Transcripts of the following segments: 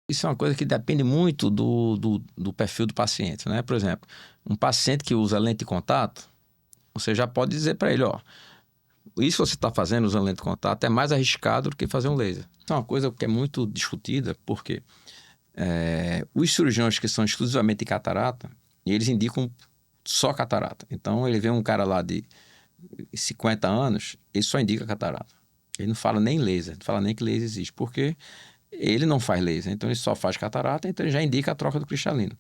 Isso é uma coisa que depende muito do perfil do paciente, né? Por exemplo, um paciente que usa lente de contato, você já pode dizer para ele, ó, isso que você está fazendo usando lente de contato é mais arriscado do que fazer um laser. Isso é uma coisa que é muito discutida, porque os cirurgiões que são exclusivamente de catarata, eles indicam só catarata. Então, ele vê um cara lá de 50 anos, ele só indica catarata. Ele não fala nem laser, não fala nem que laser existe, porque ele não faz laser, então ele só faz catarata, então ele já indica a troca do cristalino.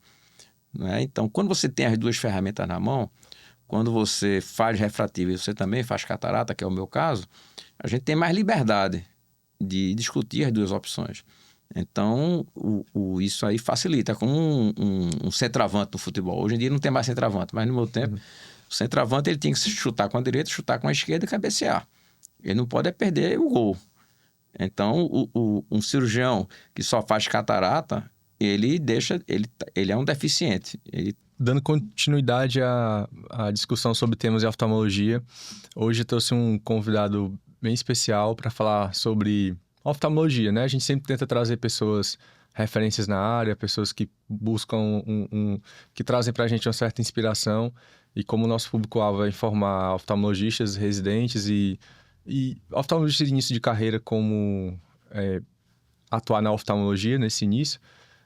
Né? Então, quando você tem as duas ferramentas na mão, quando você faz refrativo e você também faz catarata, que é o meu caso, a gente tem mais liberdade de discutir as duas opções. Então, isso aí facilita. É como um centroavante no futebol. Hoje em dia não tem mais centroavante, mas no meu tempo, o centroavante ele tinha que chutar com a direita, chutar com a esquerda e cabecear. Ele não pode perder o gol. Então, um cirurgião que só faz catarata, ele é um deficiente. Dando continuidade à discussão sobre temas de oftalmologia, hoje eu trouxe um convidado bem especial para falar sobre oftalmologia, né? A gente sempre tenta trazer pessoas, referências na área, pessoas que buscam que trazem para a gente uma certa inspiração. E como o nosso público-alvo é informar oftalmologistas, residentes e oftalmologistas de início de carreira, como atuar na oftalmologia nesse início,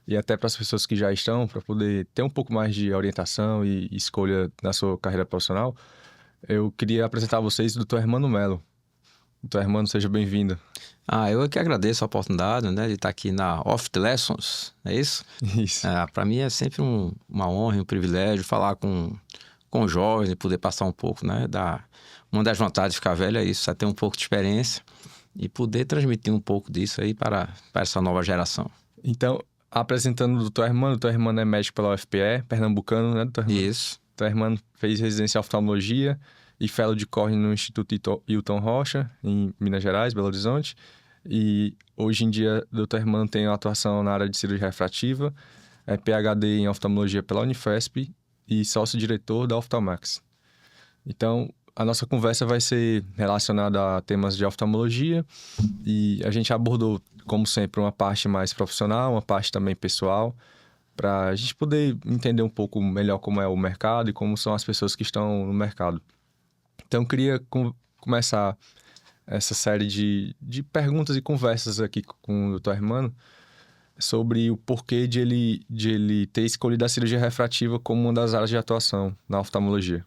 e até para as pessoas que já estão, para poder ter um pouco mais de orientação e escolha na sua carreira profissional, eu queria apresentar a vocês o Dr. Hermano Melo. Dr. Hermano, seja bem-vindo. Eu que agradeço a oportunidade, né, de estar aqui na Off the Lessons, é isso? Isso. Para mim é sempre uma honra e um privilégio falar com jovens e poder passar um pouco, né, uma das vantagens de ficar velho é isso, é ter um pouco de experiência e poder transmitir um pouco disso aí para essa nova geração. Então, apresentando o Dr. Hermano é médico pela UFPE, pernambucano, né, Dr. Hermano? Isso. Dr. Hermano fez residência em oftalmologia e fellow de córnea no Instituto Hilton Rocha, em Minas Gerais, Belo Horizonte. E hoje em dia, o Dr. Hermano tem atuação na área de cirurgia refrativa, é PhD em oftalmologia pela Unifesp e sócio-diretor da Oftalmax. Então, a nossa conversa vai ser relacionada a temas de oftalmologia e a gente abordou, como sempre, uma parte mais profissional, uma parte também pessoal, para a gente poder entender um pouco melhor como é o mercado e como são as pessoas que estão no mercado. Então, eu queria começar essa série de perguntas e conversas aqui com o Dr. Hermano sobre o porquê de ele ter escolhido a cirurgia refrativa como uma das áreas de atuação na oftalmologia.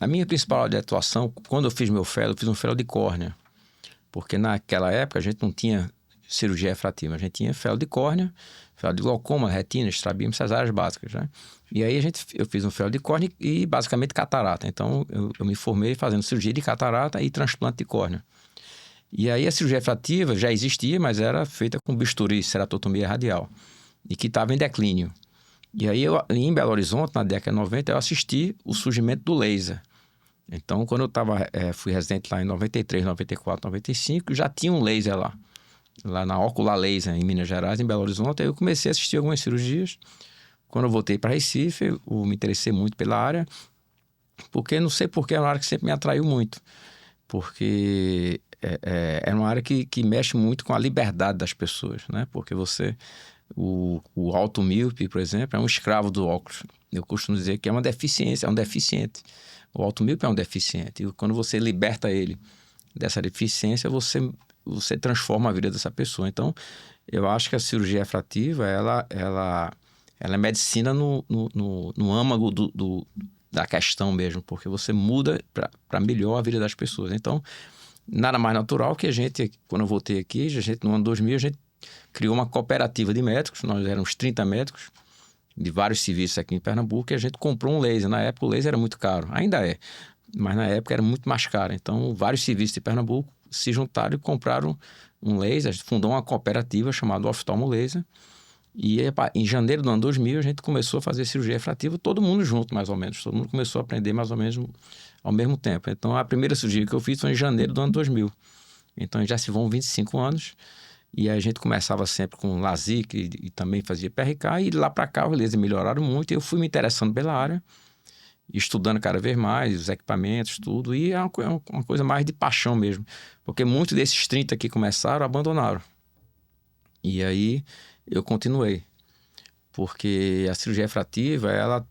A minha principal área de atuação, quando eu fiz meu fellow, eu fiz um fellow de córnea. Porque naquela época a gente não tinha cirurgia refrativa, a gente tinha fellow de córnea, fellow de glaucoma, retina, estrabismo, essas áreas básicas, né? E aí eu fiz um fellow de córnea e basicamente catarata. Então eu me formei fazendo cirurgia de catarata e transplante de córnea. E aí a cirurgia refrativa já existia, mas era feita com bisturi, ceratotomia radial, e que estava em declínio. E aí em Belo Horizonte, na década de 90, eu assisti o surgimento do laser. Então, quando eu fui residente lá em 93, 94, 95, já tinha um laser lá na Ocular Laser, em Minas Gerais, em Belo Horizonte. Aí eu comecei a assistir algumas cirurgias. Quando eu voltei para Recife, eu me interessei muito pela área, porque não sei porquê, é uma área que sempre me atraiu muito. Porque é uma área que mexe muito com a liberdade das pessoas, né? Porque o alto míope, por exemplo, é um escravo do óculos. Eu costumo dizer que é uma deficiência, é um deficiente. O alto míope é um deficiente. E quando você liberta ele dessa deficiência, você transforma a vida dessa pessoa. Então, eu acho que a cirurgia refrativa, ela é medicina no âmago da questão mesmo, porque você muda para melhor a vida das pessoas. Então, nada mais natural que a gente, quando eu voltei aqui, no ano 2000, a gente criou uma cooperativa de médicos, nós éramos 30 médicos, de vários serviços aqui em Pernambuco, e a gente comprou um laser. Na época o laser era muito caro, ainda é, mas na época era muito mais caro. Então vários serviços de Pernambuco se juntaram e compraram um laser, a gente fundou uma cooperativa chamada Oftalmo Laser, e em janeiro do ano 2000 a gente começou a fazer cirurgia refrativa, todo mundo junto mais ou menos, todo mundo começou a aprender mais ou menos ao mesmo tempo. Então a primeira cirurgia que eu fiz foi em janeiro do ano 2000, então já se vão 25 anos. E a gente começava sempre com LASIK e também fazia PRK. E lá para cá, beleza, melhoraram muito. E eu fui me interessando pela área, estudando cada vez mais os equipamentos, tudo. E é uma coisa mais de paixão mesmo. Porque muitos desses 30 que começaram, abandonaram. E aí eu continuei, porque a cirurgia refrativa, ela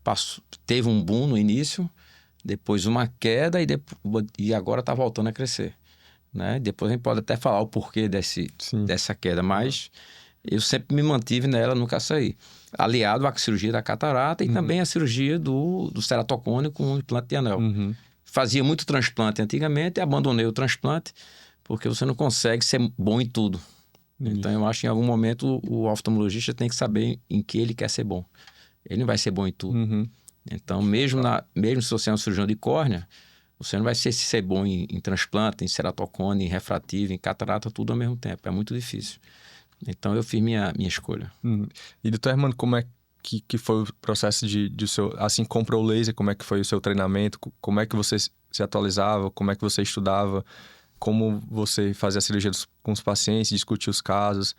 teve um boom no início, depois uma queda e agora está voltando a crescer, né? Depois a gente pode até falar o porquê Sim. dessa queda, mas eu sempre me mantive nela, nunca saí. Aliado à cirurgia da catarata e também à cirurgia do ceratocone com implante de anel. Fazia muito transplante antigamente e abandonei o transplante porque você não consegue ser bom em tudo. Então eu acho que em algum momento o oftalmologista tem que saber em que ele quer ser bom. Ele não vai ser bom em tudo. Então mesmo se você é um cirurgião de córnea, você não vai ser bom em transplante, em ceratocone, em refrativo, em catarata, tudo ao mesmo tempo. É muito difícil. Então eu fiz minha escolha. E doutor Hermano, como é que foi o processo de seu... Assim, comprou o laser, como é que foi o seu treinamento? Como é que você se atualizava? Como é que você estudava? Como você fazia a cirurgia com os pacientes, discutia os casos?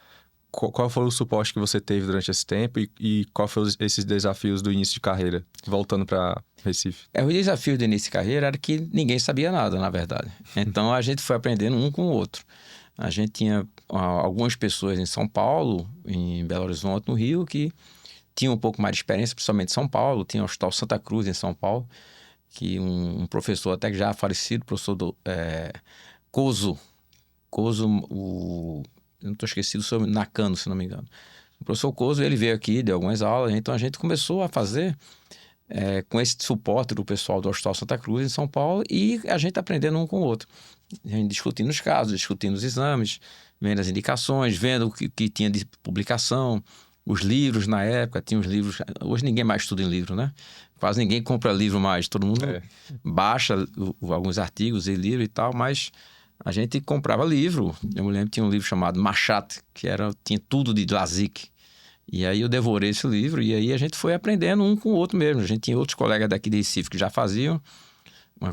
Qual foi o suporte que você teve durante esse tempo e qual foram esses desafios do início de carreira, voltando para Recife? O desafio do início de carreira era que ninguém sabia nada, na verdade. Então a gente foi aprendendo um com o outro. A gente tinha algumas pessoas em São Paulo, em Belo Horizonte, no Rio, que tinham um pouco mais de experiência, principalmente em São Paulo. Tinha o Hospital Santa Cruz, em São Paulo, que um professor até que já falecido, professor Coso, eu não estou esquecido sobre Nakano, se não me engano. O professor Coso, ele veio aqui, deu algumas aulas, então a gente começou a fazer com esse suporte do pessoal do Hospital Santa Cruz, em São Paulo, e a gente aprendendo um com o outro. A gente discutindo os casos, discutindo os exames, vendo as indicações, vendo o que tinha de publicação, os livros na época, tinha os livros... Hoje ninguém mais estuda em livro, né? Quase ninguém compra livro mais, todo mundo baixa alguns artigos e livro e tal, mas a gente comprava livro. Eu me lembro que tinha um livro chamado Machat, que tinha tudo de LASIK. E aí eu devorei esse livro e aí a gente foi aprendendo um com o outro mesmo. A gente tinha outros colegas daqui de Recife que já faziam.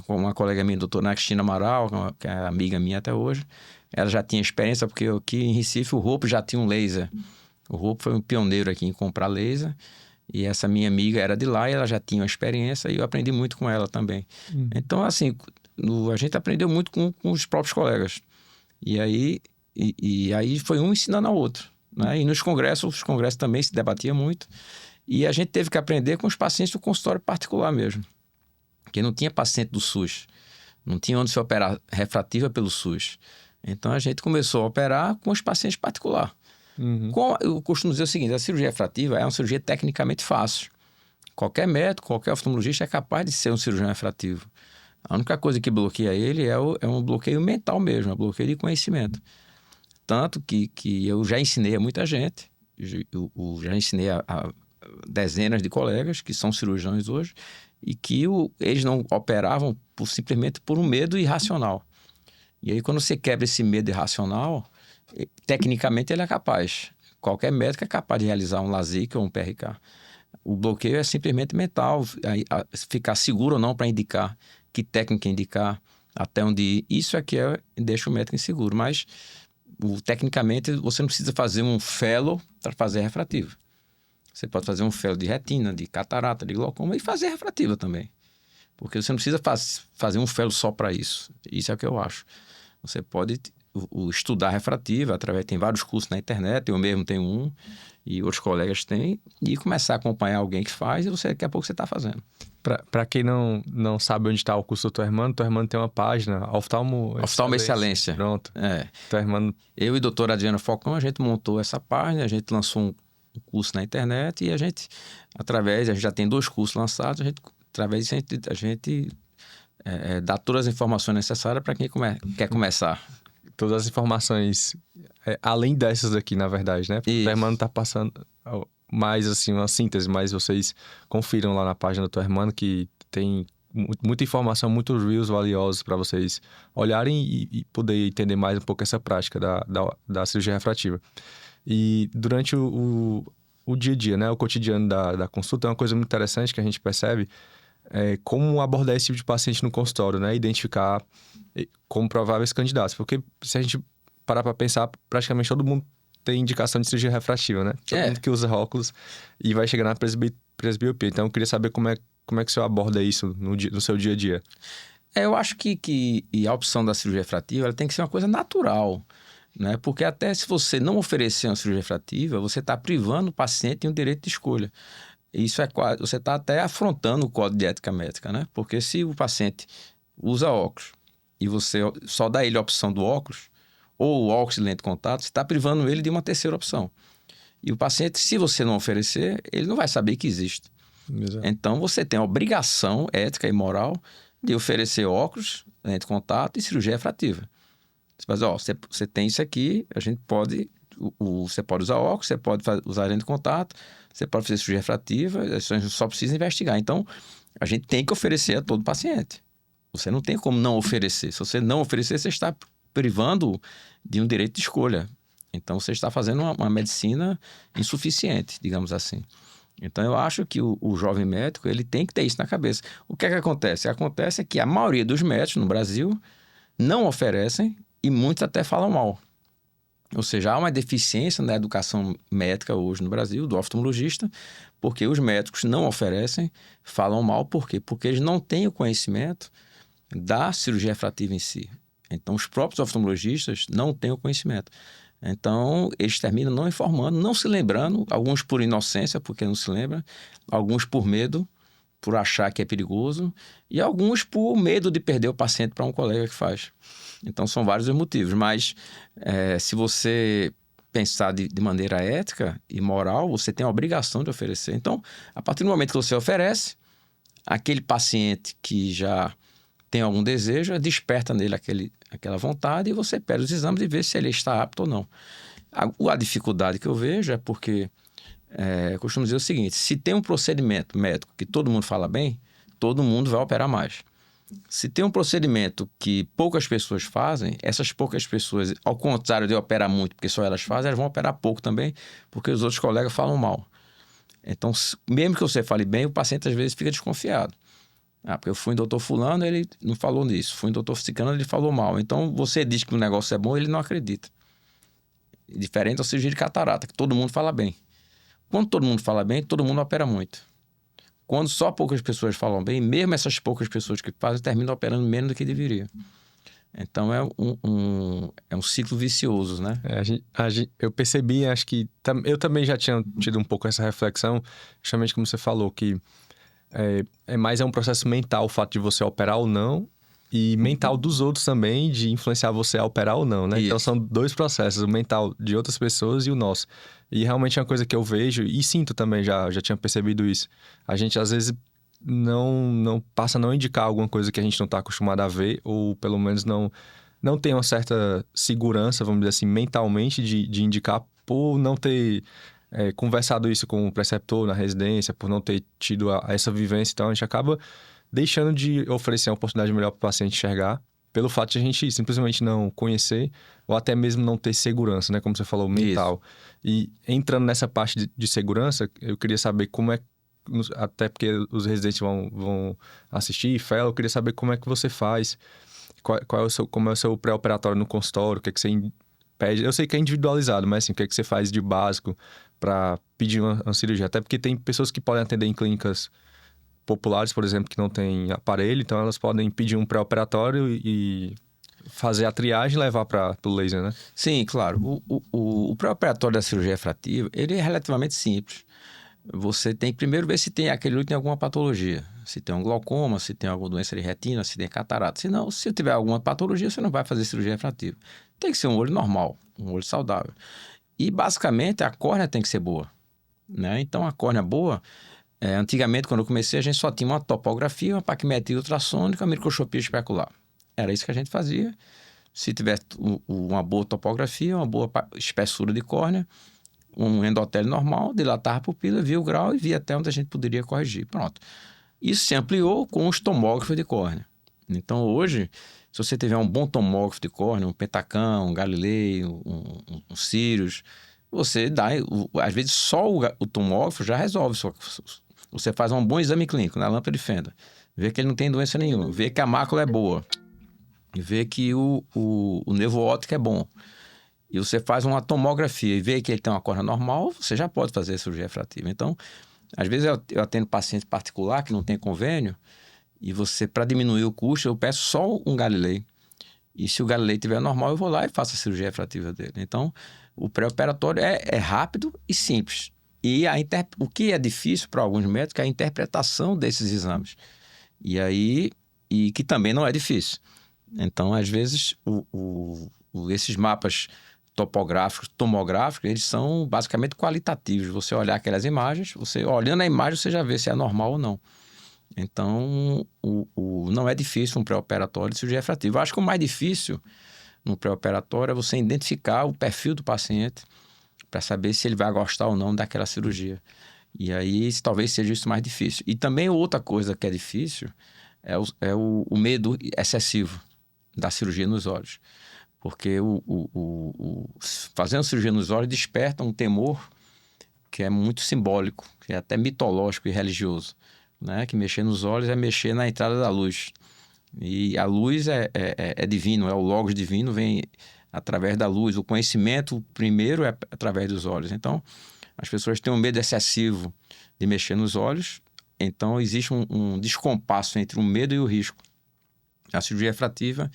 Uma colega minha, a doutora Cristina Amaral, que é amiga minha até hoje, ela já tinha experiência, porque aqui em Recife o Roupo já tinha um laser. O Roupo foi um pioneiro aqui em comprar laser. E essa minha amiga era de lá e ela já tinha uma experiência e eu aprendi muito com ela também. Então, assim, a gente aprendeu muito com os próprios colegas. E aí foi um ensinando ao outro, né? E nos congressos, os congressos também se debatia muito. E a gente teve que aprender com os pacientes do consultório particular mesmo. Porque não tinha paciente do SUS. Não tinha onde se operar refrativa pelo SUS. Então a gente começou a operar com os pacientes particulares. Eu costumo dizer o seguinte: a cirurgia refrativa é uma cirurgia tecnicamente fácil. Qualquer médico, qualquer oftalmologista é capaz de ser um cirurgião refrativo. A única coisa que bloqueia ele é um bloqueio mental mesmo, é um bloqueio de conhecimento. Tanto que eu já ensinei a muita gente, eu já ensinei a dezenas de colegas que são cirurgiões hoje e que eles não operavam simplesmente por um medo irracional. E aí quando você quebra esse medo irracional, tecnicamente ele é capaz. Qualquer médico é capaz de realizar um LASIK ou um PRK. O bloqueio é simplesmente mental, ficar seguro ou não para indicar, que técnica indicar, até onde ir. Isso é que deixa o médico inseguro, mas tecnicamente você não precisa fazer um fellow para fazer refrativo. Você pode fazer um fellow de retina, de catarata, de glaucoma e fazer refrativa também. Porque você não precisa fazer um fellow só para isso. Isso é o que eu acho. Você pode estudar refrativa, tem vários cursos na internet, eu mesmo tenho um, e outros colegas têm, e começar a acompanhar alguém que faz, e daqui a pouco você está fazendo. Para quem não sabe onde está o curso do Dr. Hermano tem uma página, Oftalmo Excelência. Pronto. Dr. Hermano. Eu e a doutora Adriana Falcão, a gente montou essa página, a gente lançou um curso na internet, e a gente já tem 2 cursos lançados, através disso a gente dá todas as informações necessárias para quem quer começar. Todas as informações, além dessas aqui, na verdade, né? Porque o Dr. Hermano está passando mais, assim, uma síntese, mas vocês confiram lá na página do Dr. Hermano que tem muita informação, muitos reels valiosos para vocês olharem e poder entender mais um pouco essa prática da cirurgia refrativa. E durante o dia a dia, né? O cotidiano da consulta é uma coisa muito interessante que a gente percebe como abordar esse tipo de paciente no consultório, né? Identificar como prováveis candidatos. Porque se a gente parar para pensar, praticamente todo mundo tem indicação de cirurgia refrativa, né? Todo mundo que usa óculos e vai chegar na presbiopia. Então, eu queria saber como é que o senhor aborda isso no seu dia a dia. Eu acho que a opção da cirurgia refrativa ela tem que ser uma coisa natural. né? Porque até se você não oferecer uma cirurgia refrativa, você está privando o paciente de um direito de escolha. Isso é quase, você está até afrontando o Código de Ética Médica, né? Porque se o paciente usa óculos e você só dá ele a opção do óculos, ou o óculos de lente de contato, você está privando ele de uma terceira opção. E o paciente, se você não oferecer, ele não vai saber que existe. Exato. Então, você tem a obrigação ética e moral de oferecer óculos, lente de contato e cirurgia refrativa. Você faz, você tem isso aqui, a gente pode... Você pode usar óculos, você pode usar lente de contato, você pode fazer cirurgia refrativa, a gente só precisa investigar. Então, a gente tem que oferecer a todo paciente. Você não tem como não oferecer. Se você não oferecer, você está privando de um direito de escolha. Então, você está fazendo uma medicina insuficiente, digamos assim. Então, eu acho que o jovem médico ele tem que ter isso na cabeça. O que é que acontece? Acontece que a maioria dos médicos no Brasil não oferecem e muitos até falam mal. Ou seja, há uma deficiência na educação médica hoje no Brasil, do oftalmologista, porque os médicos não oferecem, falam mal. Por quê? Porque eles não têm o conhecimento da cirurgia refrativa em si. Então, os próprios oftalmologistas não têm o conhecimento. Então, eles terminam não informando, não se lembrando, alguns por inocência, porque não se lembram, alguns por medo, por achar que é perigoso, e alguns por medo de perder o paciente para um colega que faz. Então, são vários os motivos, mas se você pensar de maneira ética e moral, você tem a obrigação de oferecer. Então, a partir do momento que você oferece, aquele paciente que já tem algum desejo, desperta nele aquela vontade e você pede os exames e vê se ele está apto ou não. A dificuldade que eu vejo é porque, eu costumo dizer o seguinte, se tem um procedimento médico que todo mundo fala bem, todo mundo vai operar mais. Se tem um procedimento que poucas pessoas fazem, essas poucas pessoas, ao contrário de operar muito, porque só elas fazem, elas vão operar pouco também, porque os outros colegas falam mal. Então, mesmo que você fale bem, o paciente às vezes fica desconfiado. Porque eu fui em doutor fulano, ele não falou nisso. Fui em doutor ciclano, ele falou mal. Então, você diz que o negócio é bom, ele não acredita. Diferente da cirurgia de catarata, que todo mundo fala bem. Quando todo mundo fala bem, todo mundo opera muito. Quando só poucas pessoas falam bem, mesmo essas poucas pessoas que fazem, terminam operando menos do que deveria. Então, é um ciclo vicioso, né? Eu percebi, acho que... Eu também já tinha tido um pouco essa reflexão, justamente como você falou, que é um processo mental o fato de você operar ou não, e mental dos outros também, de influenciar você a operar ou não, né? Isso. Então, são dois processos, o mental de outras pessoas e o nosso. E realmente é uma coisa que eu vejo, e sinto também, já tinha percebido isso. A gente, às vezes, não passa a não indicar alguma coisa que a gente não está acostumado a ver, ou pelo menos não tem uma certa segurança, vamos dizer assim, mentalmente, de indicar por não ter conversado isso com o preceptor na residência, por não ter tido essa vivência. Então, a gente acaba deixando de oferecer uma oportunidade melhor para o paciente enxergar, pelo fato de a gente simplesmente não conhecer, ou até mesmo não ter segurança, né? Como você falou, mental. Isso. E entrando nessa parte de segurança, eu queria saber como é, até porque os residentes vão assistir, fellow, eu queria saber como é que você faz, como é o seu pré-operatório no consultório, o que é que você pede. Eu sei que é individualizado, mas assim, o que é que você faz de básico para pedir uma cirurgia? Até porque tem pessoas que podem atender em clínicas populares, por exemplo, que não tem aparelho, então elas podem pedir um pré-operatório e fazer a triagem e levar para o laser, né? Sim, claro. O pré-operatório da cirurgia refrativa, ele é relativamente simples. Você tem que primeiro ver se tem aquele olho tem alguma patologia. Se tem um glaucoma, se tem alguma doença de retina, se tem catarata. Se tiver alguma patologia, você não vai fazer cirurgia refrativa. Tem que ser um olho normal, um olho saudável. E, basicamente, a córnea tem que ser boa, né? Então, a córnea boa... antigamente, quando eu comecei, a gente só tinha uma topografia, uma paquimetria ultrassônica, uma microscopia especular. Era isso que a gente fazia. Se tivesse uma boa topografia, uma boa espessura de córnea, um endotélio normal, dilatava a pupila, via o grau e via até onde a gente poderia corrigir. Pronto. Isso se ampliou com os tomógrafos de córnea. Então, hoje, se você tiver um bom tomógrafo de córnea, um Pentacam, um Galilei, um Sirius, você dá... Às vezes, só o tomógrafo já resolve. Você faz um bom exame clínico na lâmpada de fenda, vê que ele não tem doença nenhuma, vê que a mácula é boa, vê que o nervo óptico é bom, e você faz uma tomografia e vê que ele tem uma córnea normal, você já pode fazer a cirurgia refrativa. Então, às vezes eu atendo paciente particular que não tem convênio, e para diminuir o custo, eu peço só um Galilei. E se o Galilei estiver normal, eu vou lá e faço a cirurgia refrativa dele. Então, o pré-operatório é rápido e simples. E o que é difícil para alguns médicos é a interpretação desses exames. E que também não é difícil. Então, às vezes, esses mapas topográficos, tomográficos, eles são basicamente qualitativos. Você olhar aquelas imagens, você olhando a imagem, você já vê se é normal ou não. Então, não é difícil um pré-operatório de cirurgia refrativa. Eu acho que o mais difícil no pré-operatório é você identificar o perfil do paciente para saber se ele vai gostar ou não daquela cirurgia. E aí, talvez seja isso mais difícil. E também outra coisa que é difícil é o medo excessivo da cirurgia nos olhos. Porque fazendo cirurgia nos olhos desperta um temor que é muito simbólico, que é até mitológico e religioso. Né? Que mexer nos olhos é mexer na entrada da luz. E a luz é divino, é o logos divino, vem através da luz. O conhecimento, primeiro, é através dos olhos. Então, as pessoas têm um medo excessivo de mexer nos olhos. Então, existe um descompasso entre o medo e o risco. A cirurgia refrativa,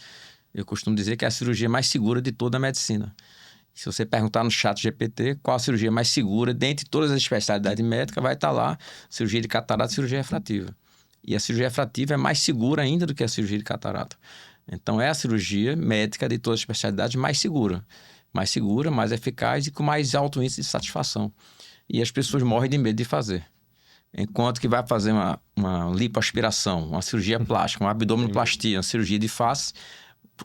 eu costumo dizer que é a cirurgia mais segura de toda a medicina. Se você perguntar no ChatGPT qual a cirurgia mais segura, dentre todas as especialidades médicas, vai estar lá cirurgia de catarata e cirurgia refrativa. E a cirurgia refrativa é mais segura ainda do que a cirurgia de catarata. Então, é a cirurgia médica de todas as especialidades mais segura. Mais segura, mais eficaz e com mais alto índice de satisfação. E as pessoas morrem de medo de fazer. Enquanto que vai fazer uma lipoaspiração, uma cirurgia plástica, uma abdominoplastia, uma cirurgia de face,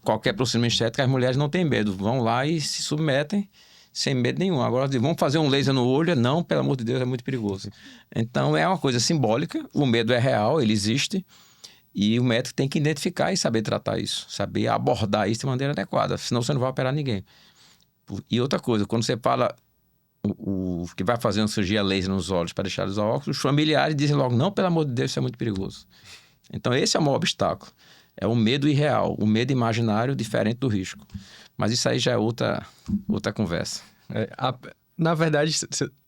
qualquer procedimento estético, as mulheres não têm medo. Vão lá e se submetem sem medo nenhum. Agora, vamos fazer um laser no olho? Não, pelo amor de Deus, é muito perigoso. Então, é uma coisa simbólica. O medo é real, ele existe. E o médico tem que identificar e saber tratar isso. Saber abordar isso de maneira adequada. Senão, você não vai operar ninguém. E outra coisa, quando você fala o que vai fazer uma cirurgia laser nos olhos para deixar usar óculos, os familiares dizem logo, não, pelo amor de Deus, isso é muito perigoso. Então, esse é o maior obstáculo. É o medo irreal, o medo imaginário diferente do risco. Mas isso aí já é outra conversa. Na verdade,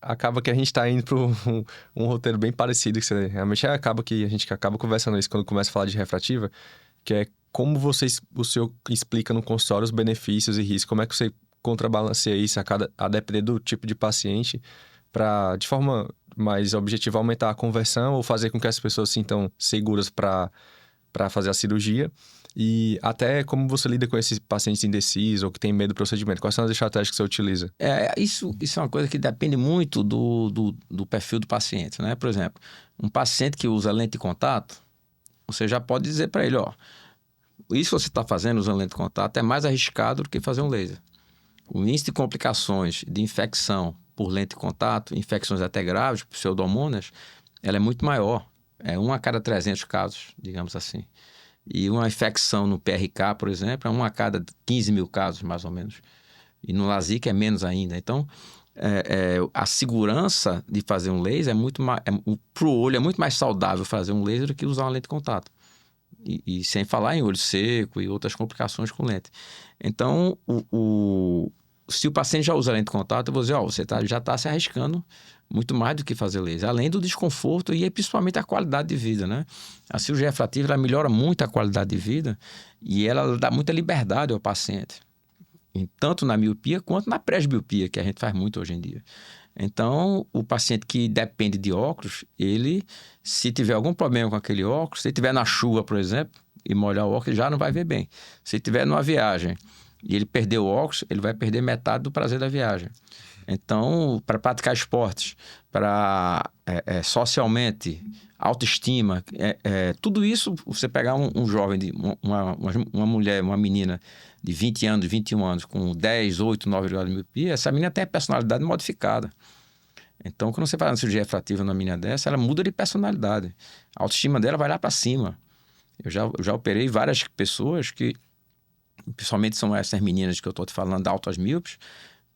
acaba que a gente está indo para um roteiro bem parecido. Que realmente acaba que a gente acaba conversando isso quando começa a falar de refrativa, que é como o senhor explica no consultório os benefícios e riscos, como é que você contrabalanceia isso a depender do tipo de paciente, para, de forma mais objetiva, aumentar a conversão ou fazer com que as pessoas se sintam seguras para fazer a cirurgia. E até como você lida com esses pacientes indecisos ou que têm medo do procedimento. Quais são as estratégias que você utiliza? Isso é uma coisa que depende muito do perfil do paciente, né? Por exemplo, um paciente que usa lente de contato, você já pode dizer para ele, isso que você está fazendo usando lente de contato é mais arriscado do que fazer um laser. O índice de complicações de infecção por lente de contato, infecções até graves, pseudomonas, ela é muito maior. É 1 a cada 300 casos, digamos assim. E uma infecção no PRK, por exemplo, é 1 a cada 15 mil casos, mais ou menos. E no LASIK é menos ainda. Então, a segurança de fazer um laser é muito mais... Para o olho é muito mais saudável fazer um laser do que usar uma lente de contato. E sem falar em olho seco e outras complicações com lente. Então, se o paciente já usa lente de contato, eu vou dizer, você já está se arriscando muito mais do que fazer laser. Além do desconforto e principalmente a qualidade de vida, né? A cirurgia refrativa, ela melhora muito a qualidade de vida e ela dá muita liberdade ao paciente. Tanto na miopia quanto na presbiopia, que a gente faz muito hoje em dia. Então, o paciente que depende de óculos, se tiver algum problema com aquele óculos, se ele estiver na chuva, por exemplo, e molhar o óculos, ele já não vai ver bem. Se ele estiver numa viagem e ele perder o óculos, ele vai perder metade do prazer da viagem. Então, para praticar esportes, para socialmente, autoestima, tudo isso, você pegar um jovem, uma mulher, uma menina de 20 anos, 21 anos, com 10, 8, 9 graus de miopia, essa menina tem a personalidade modificada. Então, quando você faz uma cirurgia refrativa numa menina dessa, ela muda de personalidade. A autoestima dela vai lá para cima. Eu já operei várias pessoas que, principalmente são essas meninas que eu estou te falando, altas míopes,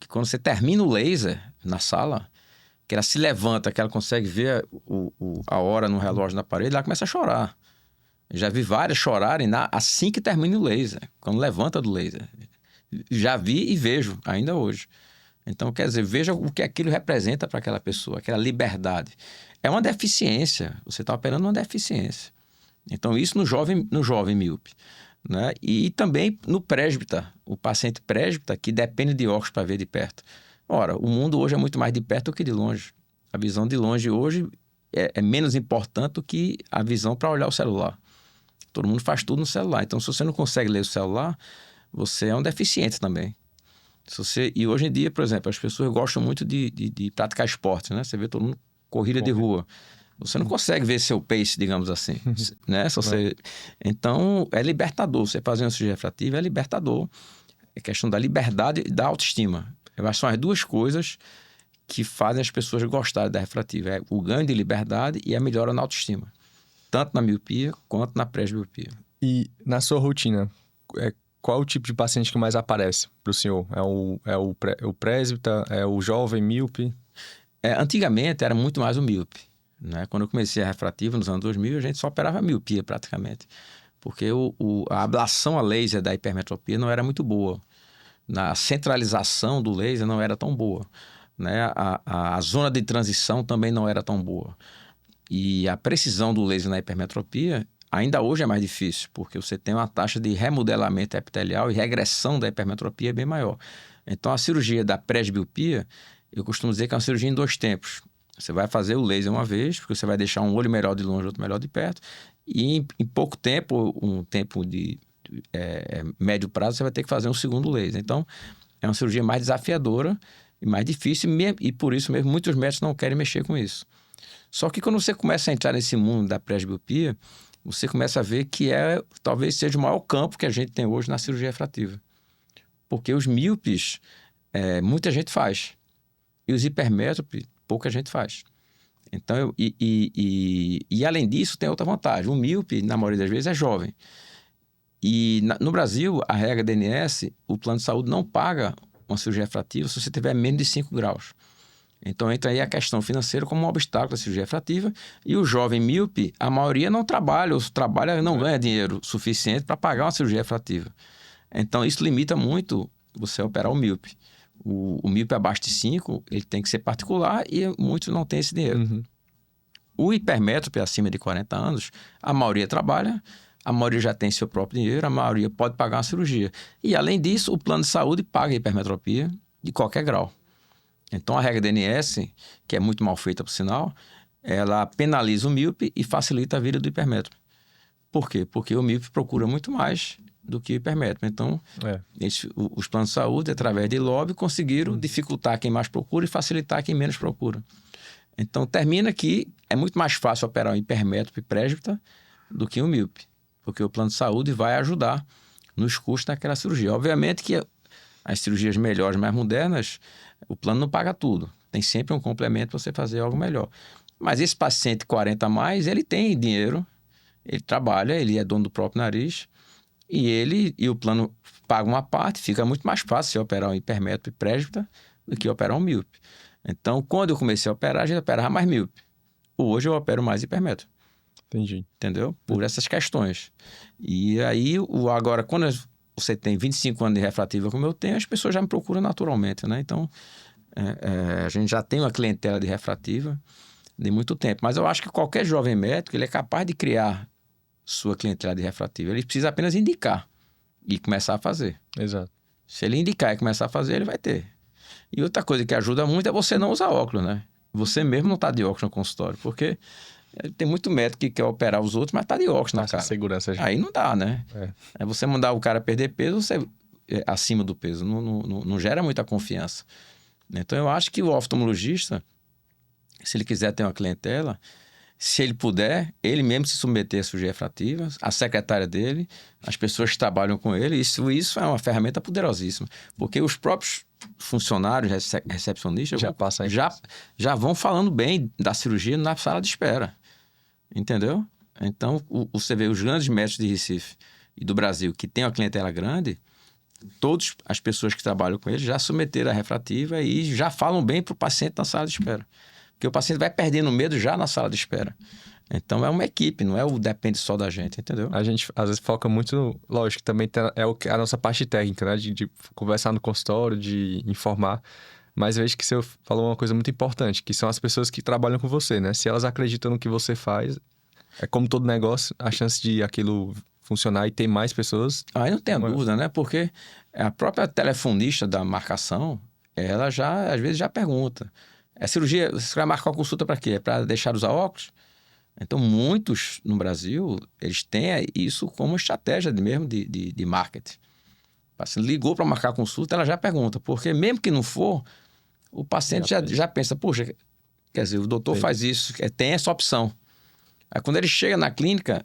que quando você termina o laser na sala, que ela se levanta, que ela consegue ver a hora no relógio na parede, ela começa a chorar. Eu já vi várias chorarem assim que termina o laser, quando levanta do laser. Já vi e vejo, ainda hoje. Então, quer dizer, veja o que aquilo representa para aquela pessoa, aquela liberdade. É uma deficiência, você está operando uma deficiência. Então, isso no jovem míope. né? E também no presbítero, o paciente presbítero que depende de óculos para ver de perto. Ora, o mundo hoje é muito mais de perto do que de longe. A visão de longe hoje é menos importante do que a visão para olhar o celular. Todo mundo faz tudo no celular. Então, se você não consegue ler o celular, você é um deficiente também. E hoje em dia, por exemplo, as pessoas gostam muito de praticar esporte, né? Você vê todo mundo corrida de rua. Você não consegue ver seu pace, digamos assim, né? Então, é libertador. Você fazer uma cirurgia refrativa é libertador. É questão da liberdade e da autoestima. Eu acho que são as duas coisas que fazem as pessoas gostarem da refrativa. É o ganho de liberdade e a melhora na autoestima. Tanto na miopia quanto na presbiopia. E na sua rotina, qual o tipo de paciente que mais aparece para o senhor? É o presbítero? É o jovem míope? Antigamente era muito mais o míope, né? Quando eu comecei a refrativa nos anos 2000, a gente só operava miopia praticamente. Porque a ablação a laser da hipermetropia não era muito boa. A centralização do laser não era tão boa, né? A zona de transição também não era tão boa. E a precisão do laser na hipermetropia ainda hoje é mais difícil, porque você tem uma taxa de remodelamento epitelial e regressão da hipermetropia bem maior. Então, a cirurgia da presbiopia, eu costumo dizer que é uma cirurgia em 2 tempos. Você vai fazer o laser uma vez, porque você vai deixar um olho melhor de longe, outro melhor de perto, e em pouco tempo, um tempo de médio prazo, você vai ter que fazer um segundo laser. Então, é uma cirurgia mais desafiadora e mais difícil, e por isso mesmo muitos médicos não querem mexer com isso. Só que quando você começa a entrar nesse mundo da presbiopia, você começa a ver que talvez seja o maior campo que a gente tem hoje na cirurgia refrativa. Porque os míopes, muita gente faz. E os hipermétropes, pouca gente faz. Então, e além disso, tem outra vantagem. O míope, na maioria das vezes, é jovem. E no Brasil, a regra da ANS, o plano de saúde não paga uma cirurgia refrativa se você tiver menos de 5 graus. Então, entra aí a questão financeira como um obstáculo da cirurgia refrativa. E o jovem míope, a maioria não trabalha, ou trabalha não ganha dinheiro suficiente para pagar uma cirurgia refrativa. Então, isso limita muito você operar o míope. O míope abaixo de 5, ele tem que ser particular e muitos não têm esse dinheiro. Uhum. O hipermétrope acima de 40 anos, a maioria trabalha, a maioria já tem seu próprio dinheiro, a maioria pode pagar uma cirurgia. E, além disso, o plano de saúde paga a hipermetropia de qualquer grau. Então, a regra da ANS, que é muito mal feita, por sinal, ela penaliza o míope e facilita a vida do hipermétrope. Por quê? Porque o míope procura muito mais do que o hipermétrope. Então, os planos de saúde, através de lobby, conseguiram dificultar quem mais procura e facilitar quem menos procura. Então, termina que é muito mais fácil operar um hipermétrope presbítero do que um míope, porque o plano de saúde vai ajudar nos custos daquela cirurgia. Obviamente que as cirurgias melhores, mais modernas, o plano não paga tudo. Tem sempre um complemento para você fazer algo melhor. Mas esse paciente 40 a mais, ele tem dinheiro, ele trabalha, ele é dono do próprio nariz, e o plano paga uma parte, fica muito mais fácil você operar um hipermétrope presbítero do que operar um míope. Então, quando eu comecei a operar, a gente operava mais míope. Hoje eu opero mais hipermétrope. Entendi. Entendeu? Por essas questões. E aí, agora, quando você tem 25 anos de refrativa como eu tenho, as pessoas já me procuram naturalmente, né? Então, a gente já tem uma clientela de refrativa de muito tempo. Mas eu acho que qualquer jovem médico, ele é capaz de criar sua clientela de refrativa. Ele precisa apenas indicar e começar a fazer. Exato. Se ele indicar e começar a fazer, ele vai ter. E outra coisa que ajuda muito é você não usar óculos, né? Você mesmo não está de óculos no consultório, porque tem muito médico que quer operar os outros, mas está de óculos na cara. Segurança já. Aí não dá, né? É você mandar o cara perder peso, você acima do peso. Não gera muita confiança. Então, eu acho que o oftalmologista, se ele quiser ter uma clientela, se ele puder, ele mesmo se submeter a cirurgia refrativa, a secretária dele, as pessoas que trabalham com ele, isso é uma ferramenta poderosíssima. Porque os próprios funcionários, recepcionistas, já vão falando bem da cirurgia na sala de espera. Entendeu? Então, você vê os grandes médicos de Recife e do Brasil que têm uma clientela grande, todas as pessoas que trabalham com eles já submeteram a refrativa e já falam bem para o paciente na sala de espera. Porque o paciente vai perdendo medo já na sala de espera. Então, é uma equipe, não depende só da gente, entendeu? A gente, às vezes, foca muito... Lógico, também é a nossa parte técnica, né? De conversar no consultório, de informar. Mas vejo que você falou uma coisa muito importante, que são as pessoas que trabalham com você, né? Se elas acreditam no que você faz, é como todo negócio, a chance de aquilo funcionar e ter mais pessoas... Aí não tem dúvida, né? Porque a própria telefonista da marcação, ela já, às vezes, já pergunta. É cirurgia, você vai marcar uma consulta para quê? É para deixar de usar óculos? Então, muitos no Brasil, eles têm isso como estratégia mesmo de marketing. Se ligou para marcar a consulta, ela já pergunta. Porque mesmo que não for, o paciente já pensa, poxa, quer dizer, o doutor faz isso, tem essa opção. Aí quando ele chega na clínica,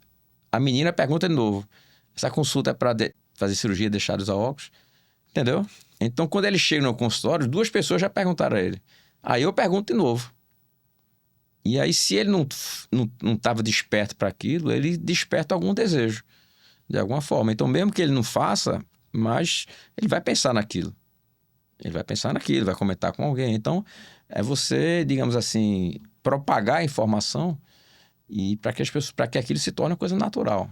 a menina pergunta de novo. Essa consulta é para fazer cirurgia e deixar de usar óculos? Entendeu? Então, quando ele chega no consultório, 2 pessoas já perguntaram a ele. Aí eu pergunto de novo. E aí, se ele não estava desperto para aquilo, ele desperta algum desejo, de alguma forma. Então, mesmo que ele não faça, mas ele vai pensar naquilo. Ele vai pensar naquilo, vai comentar com alguém. Então, é você, digamos assim, propagar a informação e para que aquilo se torne uma coisa natural.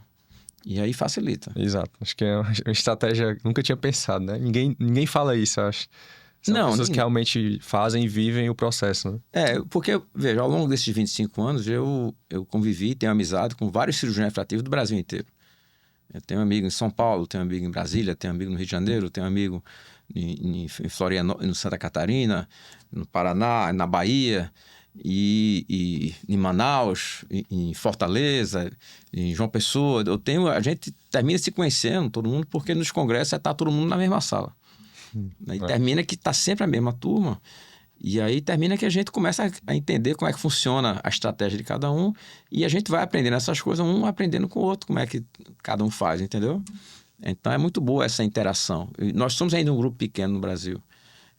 E aí facilita. Exato. Acho que é uma estratégia que nunca tinha pensado, né? Ninguém fala isso, eu acho. São pessoas que realmente fazem e vivem o processo, né? Porque, veja, ao longo desses 25 anos, eu convivi, tenho amizade com vários cirurgiões refrativos do Brasil inteiro. Eu tenho um amigo em São Paulo, tenho um amigo em Brasília, tenho um amigo no Rio de Janeiro, tenho um amigo em Florianópolis, no Santa Catarina, no Paraná, na Bahia, e em Manaus, em Fortaleza, em João Pessoa. A gente termina se conhecendo, todo mundo, porque nos congressos está todo mundo na mesma sala. Aí termina que está sempre a mesma turma. E aí termina que a gente começa a entender como é que funciona a estratégia de cada um e a gente vai aprendendo essas coisas, um aprendendo com o outro, como é que cada um faz, entendeu? Então é muito boa essa interação. Nós somos ainda um grupo pequeno no Brasil.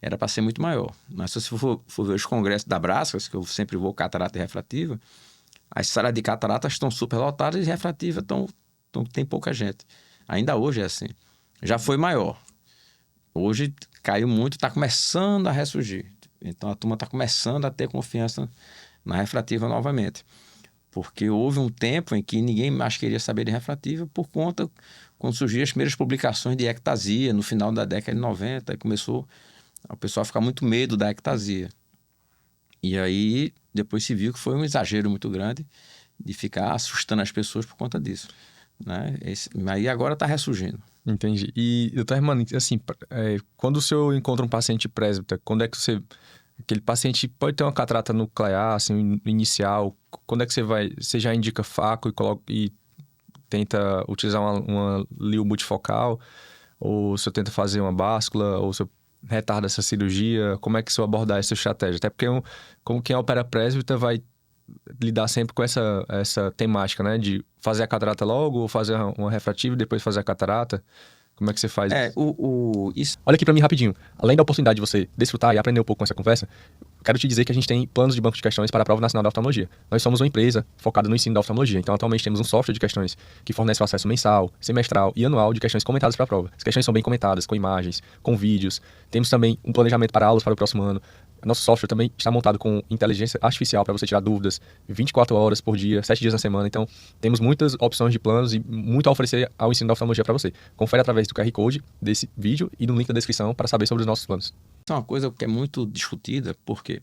Era para ser muito maior. Mas se você for ver os congressos da Brascas, que eu sempre vou, catarata e refrativa, as salas de catarata estão super lotadas e refrativa tem pouca gente. Ainda hoje é assim. Já foi maior. Hoje caiu muito, está começando a ressurgir. Então a turma está começando a ter confiança na refrativa novamente. Porque houve um tempo em que ninguém mais queria saber de refrativa por conta, quando surgiram as primeiras publicações de ectasia, no final da década de 90, e começou o pessoal a ficar muito medo da ectasia. E aí depois se viu que foi um exagero muito grande de ficar assustando as pessoas por conta disso. Né? Aí agora está ressurgindo. Entendi. E, doutor Hermano, assim, quando o senhor encontra um paciente presbítero, quando é que aquele paciente pode ter uma catarata nuclear, assim, inicial, quando é que você já indica faco e tenta utilizar uma lio multifocal, ou o senhor tenta fazer uma báscula, ou o senhor retarda essa cirurgia, como é que o senhor abordar essa estratégia? Até porque como quem opera presbítero vai lidar sempre com essa temática, né? De fazer a catarata logo, ou fazer uma refrativa e depois fazer a catarata. Como é que você faz isso? Olha aqui pra mim rapidinho. Além da oportunidade de você desfrutar e aprender um pouco com essa conversa, quero te dizer que a gente tem planos de banco de questões para a Prova Nacional da Oftalmologia. Nós somos uma empresa focada no ensino da oftalmologia. Então, atualmente temos um software de questões que fornece o acesso mensal, semestral e anual de questões comentadas para a prova. As questões são bem comentadas, com imagens, com vídeos. Temos também um planejamento para aulas para o próximo ano. Nosso software também está montado com inteligência artificial para você tirar dúvidas 24 horas por dia, 7 dias na semana. Então, temos muitas opções de planos e muito a oferecer ao ensino da oftalmologia para você. Confere através do QR Code desse vídeo e no link da descrição para saber sobre os nossos planos. Isso é uma coisa que é muito discutida, porque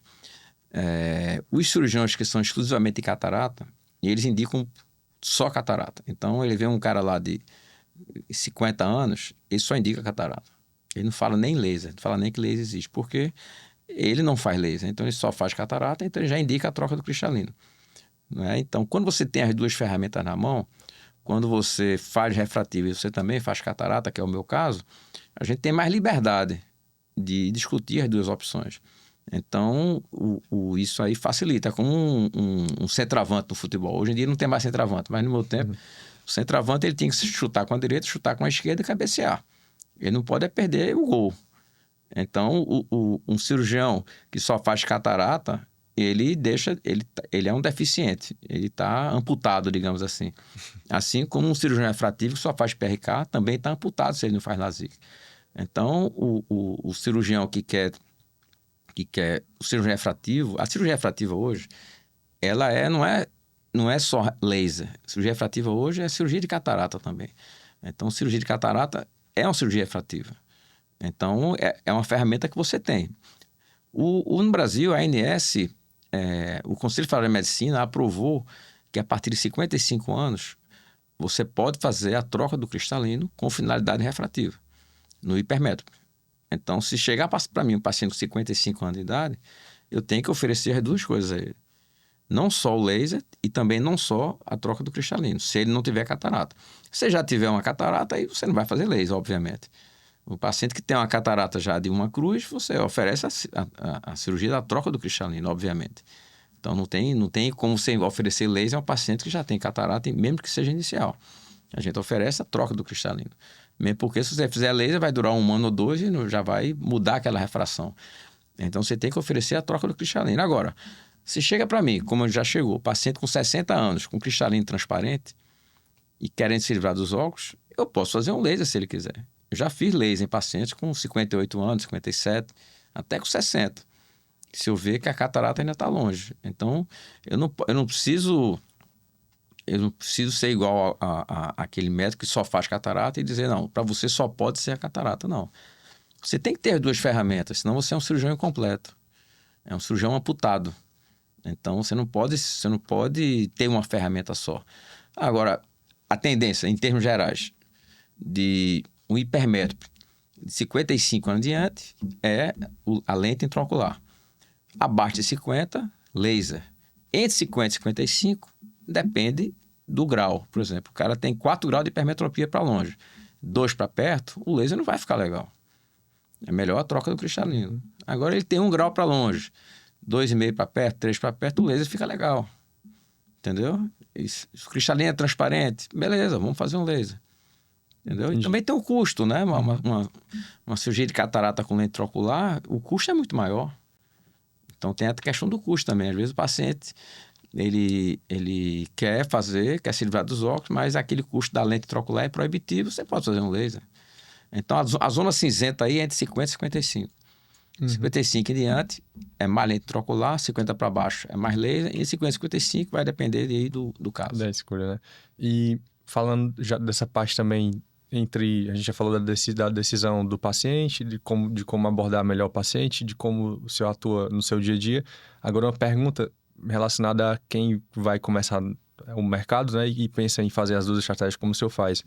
os cirurgiões que são exclusivamente de catarata, eles indicam só catarata. Então, ele vê um cara lá de 50 anos, ele só indica catarata. Ele não fala nem laser, não fala nem que laser existe, porque ele não faz laser, então ele só faz catarata, então ele já indica a troca do cristalino. Né? Então, quando você tem as duas ferramentas na mão, quando você faz refrativo e você também faz catarata, que é o meu caso, a gente tem mais liberdade de discutir as duas opções. Então, isso aí facilita. É como um centroavante no futebol. Hoje em dia não tem mais centroavante, mas no meu tempo, o centroavante ele tinha que chutar com a direita, chutar com a esquerda e cabecear. Ele não pode perder o gol. Então, um cirurgião que só faz catarata, ele é um deficiente. Ele está amputado, digamos assim. Assim como um cirurgião refrativo que só faz PRK, também está amputado se ele não faz LASIK. Então, o cirurgião que quer o cirurgião refrativo, a cirurgia refrativa hoje, ela não é só laser. A cirurgia refrativa hoje é cirurgia de catarata também. Então, cirurgia de catarata é uma cirurgia refrativa. Então, é uma ferramenta que você tem. No Brasil, a ANS, o Conselho Federal de Medicina, aprovou que a partir de 55 anos, você pode fazer a troca do cristalino com finalidade refrativa, no hipermétrope. Então, se chegar para mim um paciente com 55 anos de idade, eu tenho que oferecer as duas coisas a ele. Não só o laser e também não só a troca do cristalino, se ele não tiver catarata. Se já tiver uma catarata, aí você não vai fazer laser, obviamente. O paciente que tem uma catarata já de uma cruz, você oferece a cirurgia da troca do cristalino, obviamente. Então, não tem como você oferecer laser a um paciente que já tem catarata, mesmo que seja inicial. A gente oferece a troca do cristalino. Mesmo porque se você fizer laser, vai durar 1 ano ou 2 e já vai mudar aquela refração. Então, você tem que oferecer a troca do cristalino. Agora, se chega para mim, como já chegou, paciente com 60 anos, com cristalino transparente e querendo se livrar dos óculos, eu posso fazer um laser se ele quiser. Eu já fiz laser em pacientes com 58 anos, 57, até com 60. Se eu ver que a catarata ainda está longe. Então, eu não preciso ser igual àquele médico que só faz catarata e dizer, não, para você só pode ser a catarata. Não. Você tem que ter as duas ferramentas, senão você é um cirurgião incompleto. É um cirurgião amputado. Então, você não pode ter uma ferramenta só. Agora, a tendência, em termos gerais, de um hipermétrope de 55 anos em diante é a lente intraocular. Abaixo de 50, laser. Entre 50 e 55, depende do grau. Por exemplo, o cara tem 4 graus de hipermetropia para longe, 2 para perto, o laser não vai ficar legal. É melhor a troca do cristalino. Agora ele tem 1 grau para longe, 2,5 para perto, 3 para perto, o laser fica legal. Entendeu? Se o cristalino é transparente, beleza, vamos fazer um laser. Entendeu? E também tem o custo, né? Uma cirurgia de catarata com lente intraocular, o custo é muito maior. Então tem a questão do custo também. Às vezes o paciente ele quer se livrar dos óculos, mas aquele custo da lente intraocular é proibitivo, você pode fazer um laser. Então a zona cinzenta aí é entre 50 e 55. 55 em diante é mais lente intraocular, 50 para baixo é mais laser, e 50 e 55 vai depender aí do caso. Da escolha, né? E falando já dessa parte também, a gente já falou da decisão do paciente, de como abordar melhor o paciente, de como o senhor atua no seu dia a dia. Agora uma pergunta relacionada a quem vai começar o mercado, né? E pensa em fazer as duas estratégias como o senhor faz.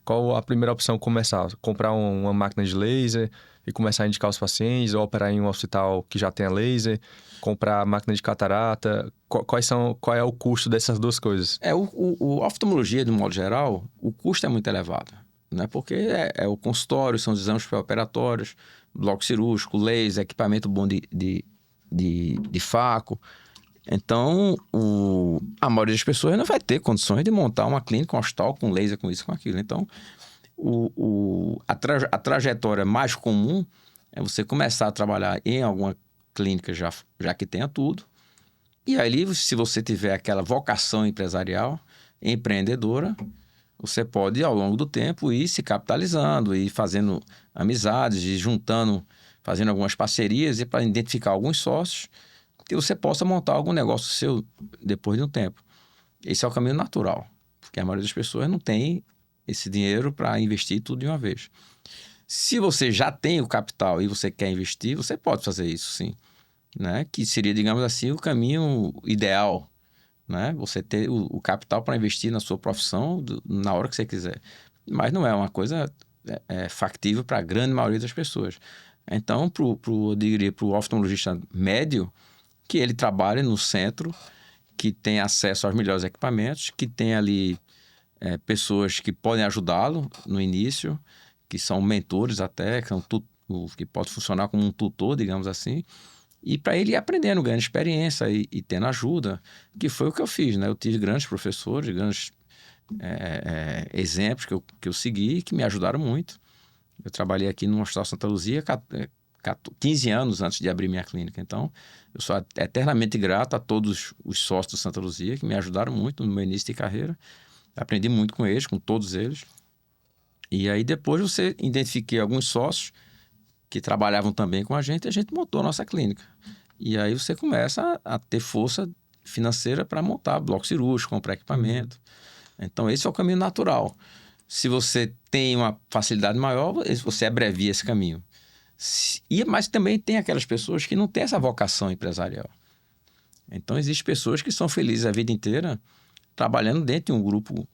Qual a primeira opção começar? Comprar uma máquina de laser e começar a indicar os pacientes, ou operar em um hospital que já tenha laser, comprar máquina de catarata? Qual é o custo dessas duas coisas? A oftalmologia, de modo geral, o custo é muito elevado, né? Porque é o consultório, são os exames pré-operatórios, bloco cirúrgico, laser, equipamento bom de faco. Então, a maioria das pessoas não vai ter condições de montar uma clínica, um hospital com laser, com isso, com aquilo. Então, a trajetória mais comum é você começar a trabalhar em alguma clínica já que tenha tudo. E aí, se você tiver aquela vocação empresarial, empreendedora, você pode, ao longo do tempo, ir se capitalizando, ir fazendo amizades, ir juntando, fazendo algumas parcerias, e para identificar alguns sócios, que você possa montar algum negócio seu depois de um tempo. Esse é o caminho natural, porque a maioria das pessoas não tem esse dinheiro para investir tudo de uma vez. Se você já tem o capital e você quer investir, você pode fazer isso, sim. Né? Que seria, digamos assim, o caminho ideal. Né? Você ter o capital para investir na sua profissão na hora que você quiser. Mas não é uma coisa factível para a grande maioria das pessoas. Então, eu diria para o oftalmologista médio, que ele trabalhe no centro, que tem acesso aos melhores equipamentos, que tem ali pessoas que podem ajudá-lo no início, que são mentores até, que pode funcionar como um tutor, digamos assim, e para ele ir aprendendo, ganhando experiência e tendo ajuda, que foi o que eu fiz, né? Eu tive grandes professores, grandes exemplos que eu segui, que me ajudaram muito. Eu trabalhei aqui no Hospital Santa Luzia 15 anos antes de abrir minha clínica. Então, eu sou eternamente grato a todos os sócios do Santa Luzia, que me ajudaram muito no meu início de carreira. Aprendi muito com eles, com todos eles. E aí, depois, você identifiquei alguns sócios que trabalhavam também com a gente montou a nossa clínica. E aí, você começa a ter força financeira para montar bloco cirúrgico, comprar equipamento. Então, esse é o caminho natural. Se você tem uma facilidade maior, você abrevia esse caminho. Mas também tem aquelas pessoas que não têm essa vocação empresarial. Então, existem pessoas que são felizes a vida inteira trabalhando dentro de um grupo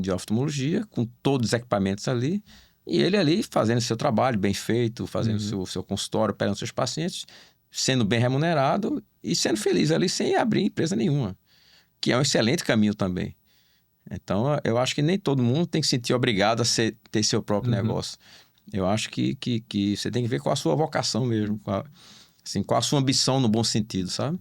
de oftalmologia, com todos os equipamentos ali, e ele ali fazendo seu trabalho bem feito, fazendo seu consultório, operando seus pacientes, sendo bem remunerado e sendo feliz ali sem abrir empresa nenhuma, que é um excelente caminho também. Então, eu acho que nem todo mundo tem que se sentir obrigado a ter seu próprio negócio. Eu acho que você tem que ver qual a sua vocação mesmo, qual a sua ambição no bom sentido, sabe?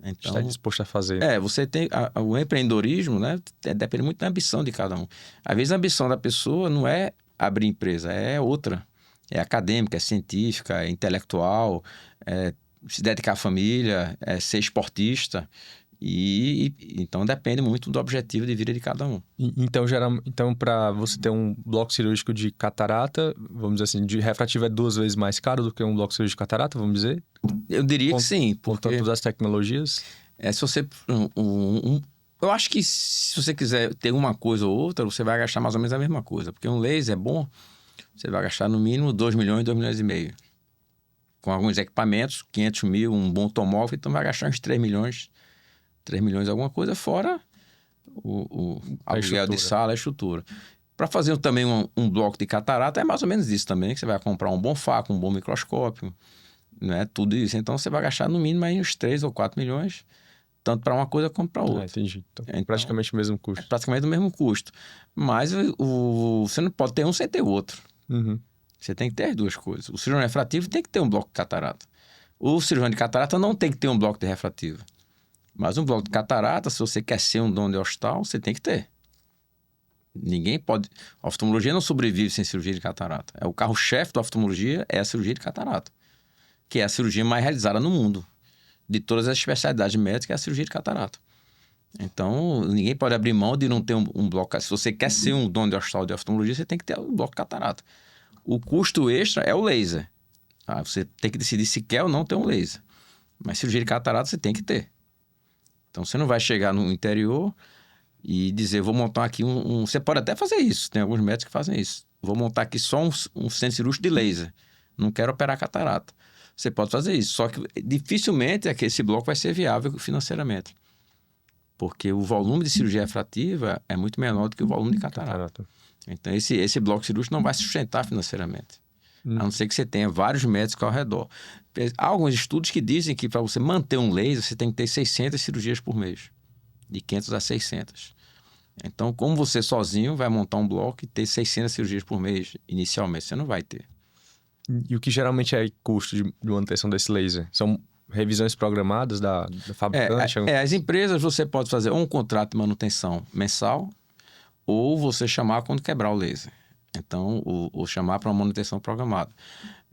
Então, está disposto a fazer. Você tem... o empreendedorismo, né? Depende muito da ambição de cada um. Às vezes, a ambição da pessoa não é abrir empresa, é outra. É acadêmica, é científica, é intelectual, é se dedicar à família, é ser esportista. Então, depende muito do objetivo de vida de cada um. Então, para você ter um bloco cirúrgico de catarata, vamos dizer assim, de refrativo é 2 vezes mais caro do que um bloco cirúrgico de catarata, vamos dizer? Eu diria que sim. Por todas as tecnologias? Se você... eu acho que se você quiser ter uma coisa ou outra, você vai gastar mais ou menos a mesma coisa. Porque um laser é bom, você vai gastar no mínimo 2 milhões, 2 milhões e meio. Com alguns equipamentos, 500 mil, um bom tomógrafo, então vai gastar uns 3 milhões alguma coisa, fora o aluguel de sala, a estrutura. Para fazer também um bloco de catarata, é mais ou menos isso também, que você vai comprar um bom faco, um bom microscópio, né? Tudo isso. Então, você vai gastar no mínimo aí uns 3 ou 4 milhões, tanto para uma coisa como para outra. Entendi. Então, praticamente o mesmo custo. É praticamente o mesmo custo. Mas você não pode ter um sem ter o outro. Você tem que ter as duas coisas. O cirurgião refrativo tem que ter um bloco de catarata. O cirurgião de catarata não tem que ter um bloco de refrativo. Mas um bloco de catarata, se você quer ser um dono de hospital, você tem que ter. Ninguém pode... A oftalmologia não sobrevive sem cirurgia de catarata. O carro-chefe da oftalmologia é a cirurgia de catarata, que é a cirurgia mais realizada no mundo. De todas as especialidades médicas, é a cirurgia de catarata. Então, ninguém pode abrir mão de não ter um bloco... Se você quer ser um dono de hospital de oftalmologia, você tem que ter um bloco de catarata. O custo extra é o laser. Você tem que decidir se quer ou não ter um laser. Mas cirurgia de catarata você tem que ter. Então, você não vai chegar no interior e dizer, vou montar aqui Você pode até fazer isso, tem alguns médicos que fazem isso. Vou montar aqui só um centro cirúrgico de laser. Não quero operar catarata. Você pode fazer isso, só que dificilmente esse bloco vai ser viável financeiramente. Porque o volume de cirurgia refrativa é muito menor do que o volume de catarata. Então, esse bloco cirúrgico não vai se sustentar financeiramente. A não ser que você tenha vários médicos ao redor. Há alguns estudos que dizem que para você manter um laser, você tem que ter 600 cirurgias por mês. De 500 a 600. Então, como você sozinho vai montar um bloco e ter 600 cirurgias por mês inicialmente, você não vai ter. E o que geralmente é custo de manutenção desse laser? São revisões programadas da fabricante? As empresas você pode fazer ou um contrato de manutenção mensal ou você chamar quando quebrar o laser. Então, ou chamar para uma manutenção programada.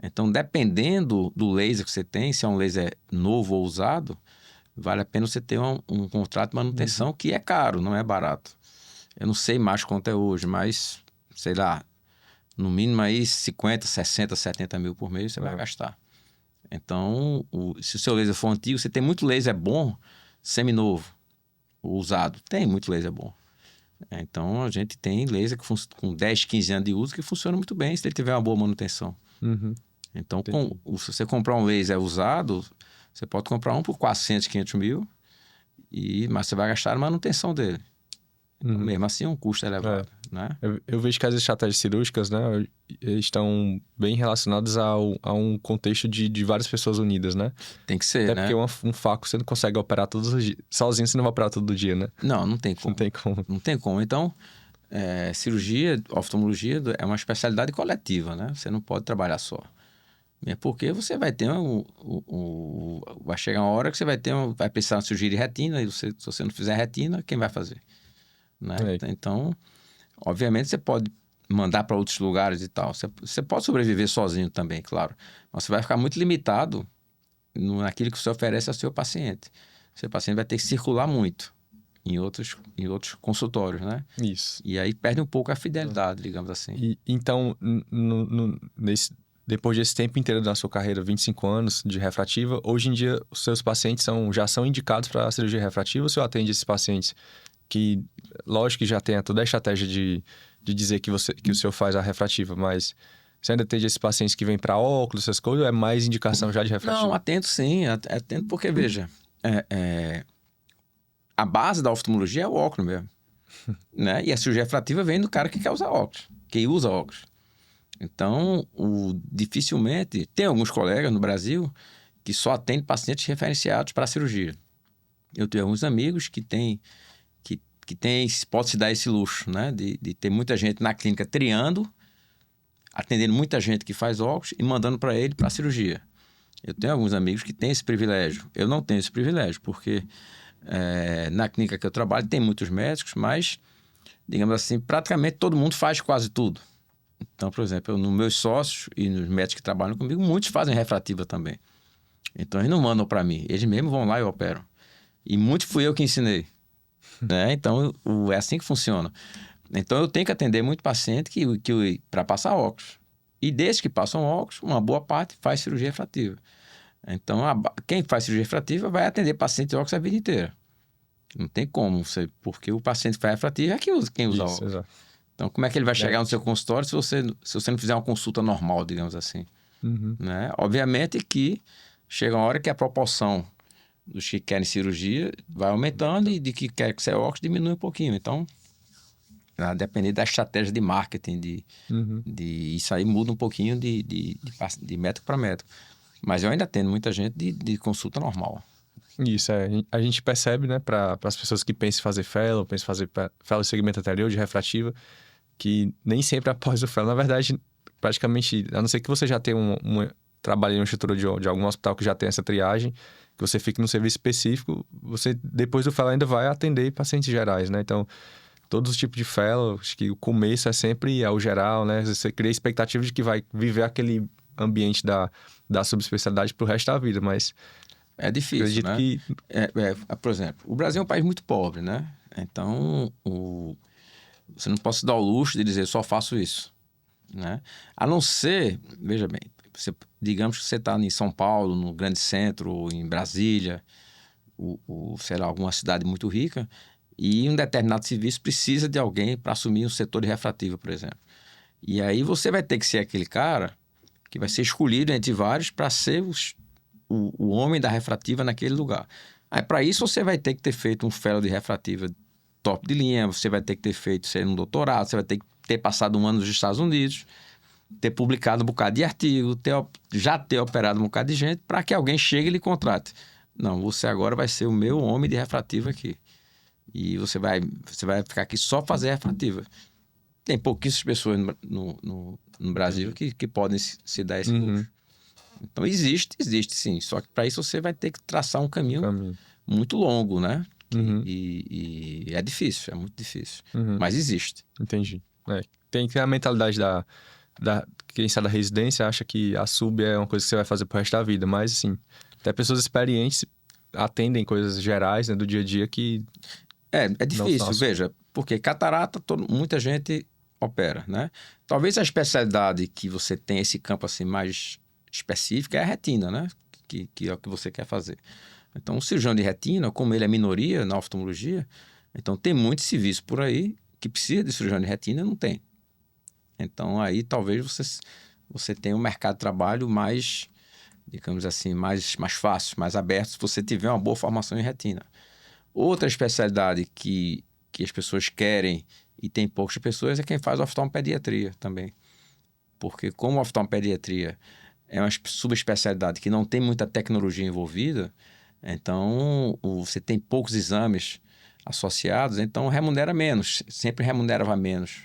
Então, dependendo do laser que você tem, se é um laser novo ou usado, vale a pena você ter um contrato de manutenção que é caro, não é barato. Eu não sei mais quanto é hoje, mas, sei lá, no mínimo aí 50, 60, 70 mil por mês você vai gastar. Então, se o seu laser for antigo, você tem muito laser bom, seminovo, usado. Tem muito laser bom. Então, a gente tem laser com 10, 15 anos de uso que funciona muito bem se ele tiver uma boa manutenção. Então, se você comprar um laser usado, você pode comprar um por 400, 500 mil, mas você vai gastar a manutenção dele. Então, mesmo assim, é um custo elevado. Né? Eu vejo que as estratégias cirúrgicas, né, estão bem relacionadas a um contexto de várias pessoas unidas, né? Tem que ser, até né? Porque um faco você não consegue operar todos os dias. Sozinho você não vai operar todo dia, né? Não tem como. Não tem como. Então, cirurgia, oftalmologia é uma especialidade coletiva, né? Você não pode trabalhar só. Porque você vai ter vai chegar uma hora que você vai precisar de cirurgia de retina, e se você não fizer retina, quem vai fazer? Né? Então, obviamente, você pode mandar para outros lugares e tal. Você pode sobreviver sozinho também, claro. Mas você vai ficar muito limitado naquilo que você oferece ao seu paciente. Seu paciente vai ter que circular muito em outros consultórios, né? Isso. E aí perde um pouco a fidelidade, digamos assim. Então, depois desse tempo inteiro da sua carreira, 25 anos de refrativa, hoje em dia os seus pacientes já são indicados para a cirurgia refrativa, ou você atende esses pacientes que, lógico que já tem toda a estratégia de dizer que o senhor faz a refrativa, mas você ainda atende esses pacientes que vêm para óculos, essas coisas, ou é mais indicação já de refrativa? Não, atento sim, atento porque, veja, a base da oftalmologia é o óculos mesmo. né? E a cirurgia refrativa vem do cara que quer usar óculos, que usa óculos. Então, dificilmente... Tem alguns colegas no Brasil que só atendem pacientes referenciados para a cirurgia. Eu tenho alguns amigos que pode se dar esse luxo, né? De ter muita gente na clínica triando, atendendo muita gente que faz óculos e mandando para ele para a cirurgia. Eu tenho alguns amigos que têm esse privilégio. Eu não tenho esse privilégio, porque na clínica que eu trabalho tem muitos médicos, mas, digamos assim, praticamente todo mundo faz quase tudo. Então, por exemplo, nos meus sócios e nos médicos que trabalham comigo, muitos fazem refrativa também. Então, eles não mandam para mim. Eles mesmos vão lá e operam. E muito fui eu que ensinei. Né? Então, é assim que funciona. Então, eu tenho que atender muito paciente para passar óculos. E desde que passam óculos, uma boa parte faz cirurgia refrativa. Então, quem faz cirurgia refrativa vai atender paciente de óculos a vida inteira. Não tem como, porque o paciente que faz refrativa é quem usa óculos. Exato. Então, como é que ele vai chegar no seu consultório se você não fizer uma consulta normal, digamos assim? Uhum. Né? Obviamente que chega uma hora que a proporção dos que querem cirurgia vai aumentando e de que quer que seja óculos diminui um pouquinho. Então, a depender da estratégia de marketing, isso aí muda um pouquinho de médico para médico. Mas eu ainda tenho muita gente de consulta normal. Isso, a gente percebe, né, para as pessoas que pensam em fazer fellow, pensam em fazer fellow de segmento anterior, de refrativa, que nem sempre após o fellow, na verdade, praticamente, a não ser que você já tenha trabalhe em uma estrutura de algum hospital que já tem essa triagem, que você fique num serviço específico, você, depois do fellow, ainda vai atender pacientes gerais, né? Então, todos os tipos de fellow, acho que o começo é sempre ao geral, né? Você cria a expectativa de que vai viver aquele ambiente da subespecialidade pro resto da vida, mas... É difícil, né? Que... Por exemplo, o Brasil é um país muito pobre, né? Então, você não pode se dar o luxo de dizer só faço isso, né? A não ser, veja bem, digamos que você está em São Paulo, no grande centro, ou em Brasília, sei lá, alguma cidade muito rica, e um determinado serviço precisa de alguém para assumir um setor de refrativa, por exemplo. E aí você vai ter que ser aquele cara que vai ser escolhido entre vários para ser o homem da refrativa naquele lugar. Aí, para isso, você vai ter que ter feito um fellow de refrativa top de linha, você vai ter que ter feito um doutorado, você vai ter que ter passado um ano nos Estados Unidos, ter publicado um bocado de artigo, já ter operado um bocado de gente, para que alguém chegue e lhe contrate. Não, você agora vai ser o meu homem de refrativa aqui. E você vai ficar aqui só fazer refrativa. Tem pouquíssimas pessoas no Brasil que podem se dar esse luxo. Então, existe sim. Só que para isso você vai ter que traçar um caminho muito longo, né? E é difícil, é muito difícil. Mas existe. Entendi. Tem que ter a mentalidade quem sai da residência acha que a sub é uma coisa que você vai fazer pro resto da vida. Mas, assim, até pessoas experientes atendem coisas gerais, né, do dia a dia que... É difícil, veja. Porque catarata, muita gente opera, né? Talvez a especialidade que você tem esse campo assim mais específico é a retina, né? Que é o que você quer fazer. Então, o cirurgião de retina, como ele é minoria na oftalmologia, então tem muito serviço por aí que precisa de cirurgião de retina e não tem. Então, aí talvez você tenha um mercado de trabalho mais, digamos assim, mais fácil, mais aberto, se você tiver uma boa formação em retina. Outra especialidade que as pessoas querem e tem poucas pessoas é quem faz oftalmopediatria também. Porque como a oftalmopediatria é uma subespecialidade que não tem muita tecnologia envolvida, então você tem poucos exames associados, então remunera menos, sempre remunerava menos.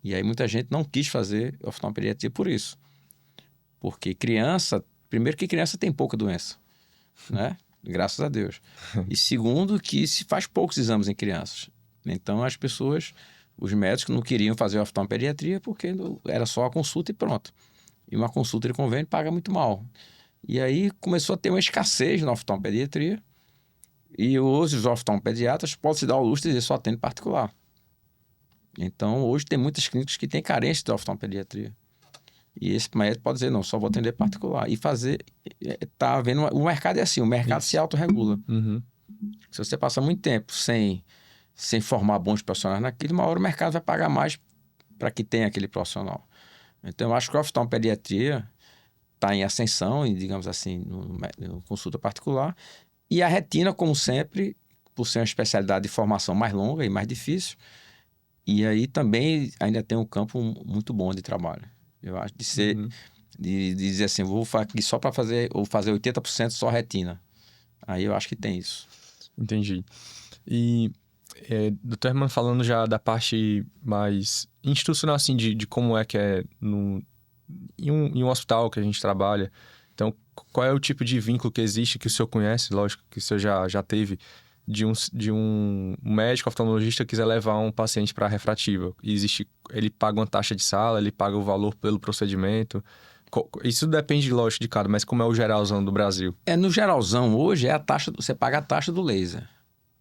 E aí muita gente não quis fazer oftalmopediatria por isso. Porque primeiro que criança tem pouca doença, né? Graças a Deus. E segundo que se faz poucos exames em crianças. Então os médicos não queriam fazer oftalmopediatria porque era só a consulta e pronto. E uma consulta de convênio paga muito mal. E aí começou a ter uma escassez na oftalmopediatria. E hoje os oftalmopediatras podem se dar ao luxo de dizer só atende particular. Então hoje tem muitas clínicas que têm carência de oftalmopediatria. E esse médico pode dizer, não, só vou atender particular. E tá vendo, o mercado é assim, o mercado se autorregula. Se você passa muito tempo sem formar bons profissionais naquilo, uma hora o mercado vai pagar mais para que tenha aquele profissional. Então, eu acho que a oftalmopediatria está em ascensão, digamos assim, no consulta particular. E a retina, como sempre, por ser uma especialidade de formação mais longa e mais difícil. E aí também ainda tem um campo muito bom de trabalho. Eu acho de ser, de dizer assim, vou aqui só para fazer, ou fazer 80% só retina. Aí eu acho que tem isso. Entendi. E, doutor Herman, falando já da parte mais institucional, assim, de como é que é em um hospital que a gente trabalha. Então, qual é o tipo de vínculo que existe, que o senhor conhece, lógico que o senhor já teve, de um médico oftalmologista quiser levar um paciente para a refrativa? Ele paga uma taxa de sala, ele paga o valor pelo procedimento. Isso depende, lógico, de cada, mas como é o geralzão do Brasil? No geralzão, hoje, você paga a taxa do laser.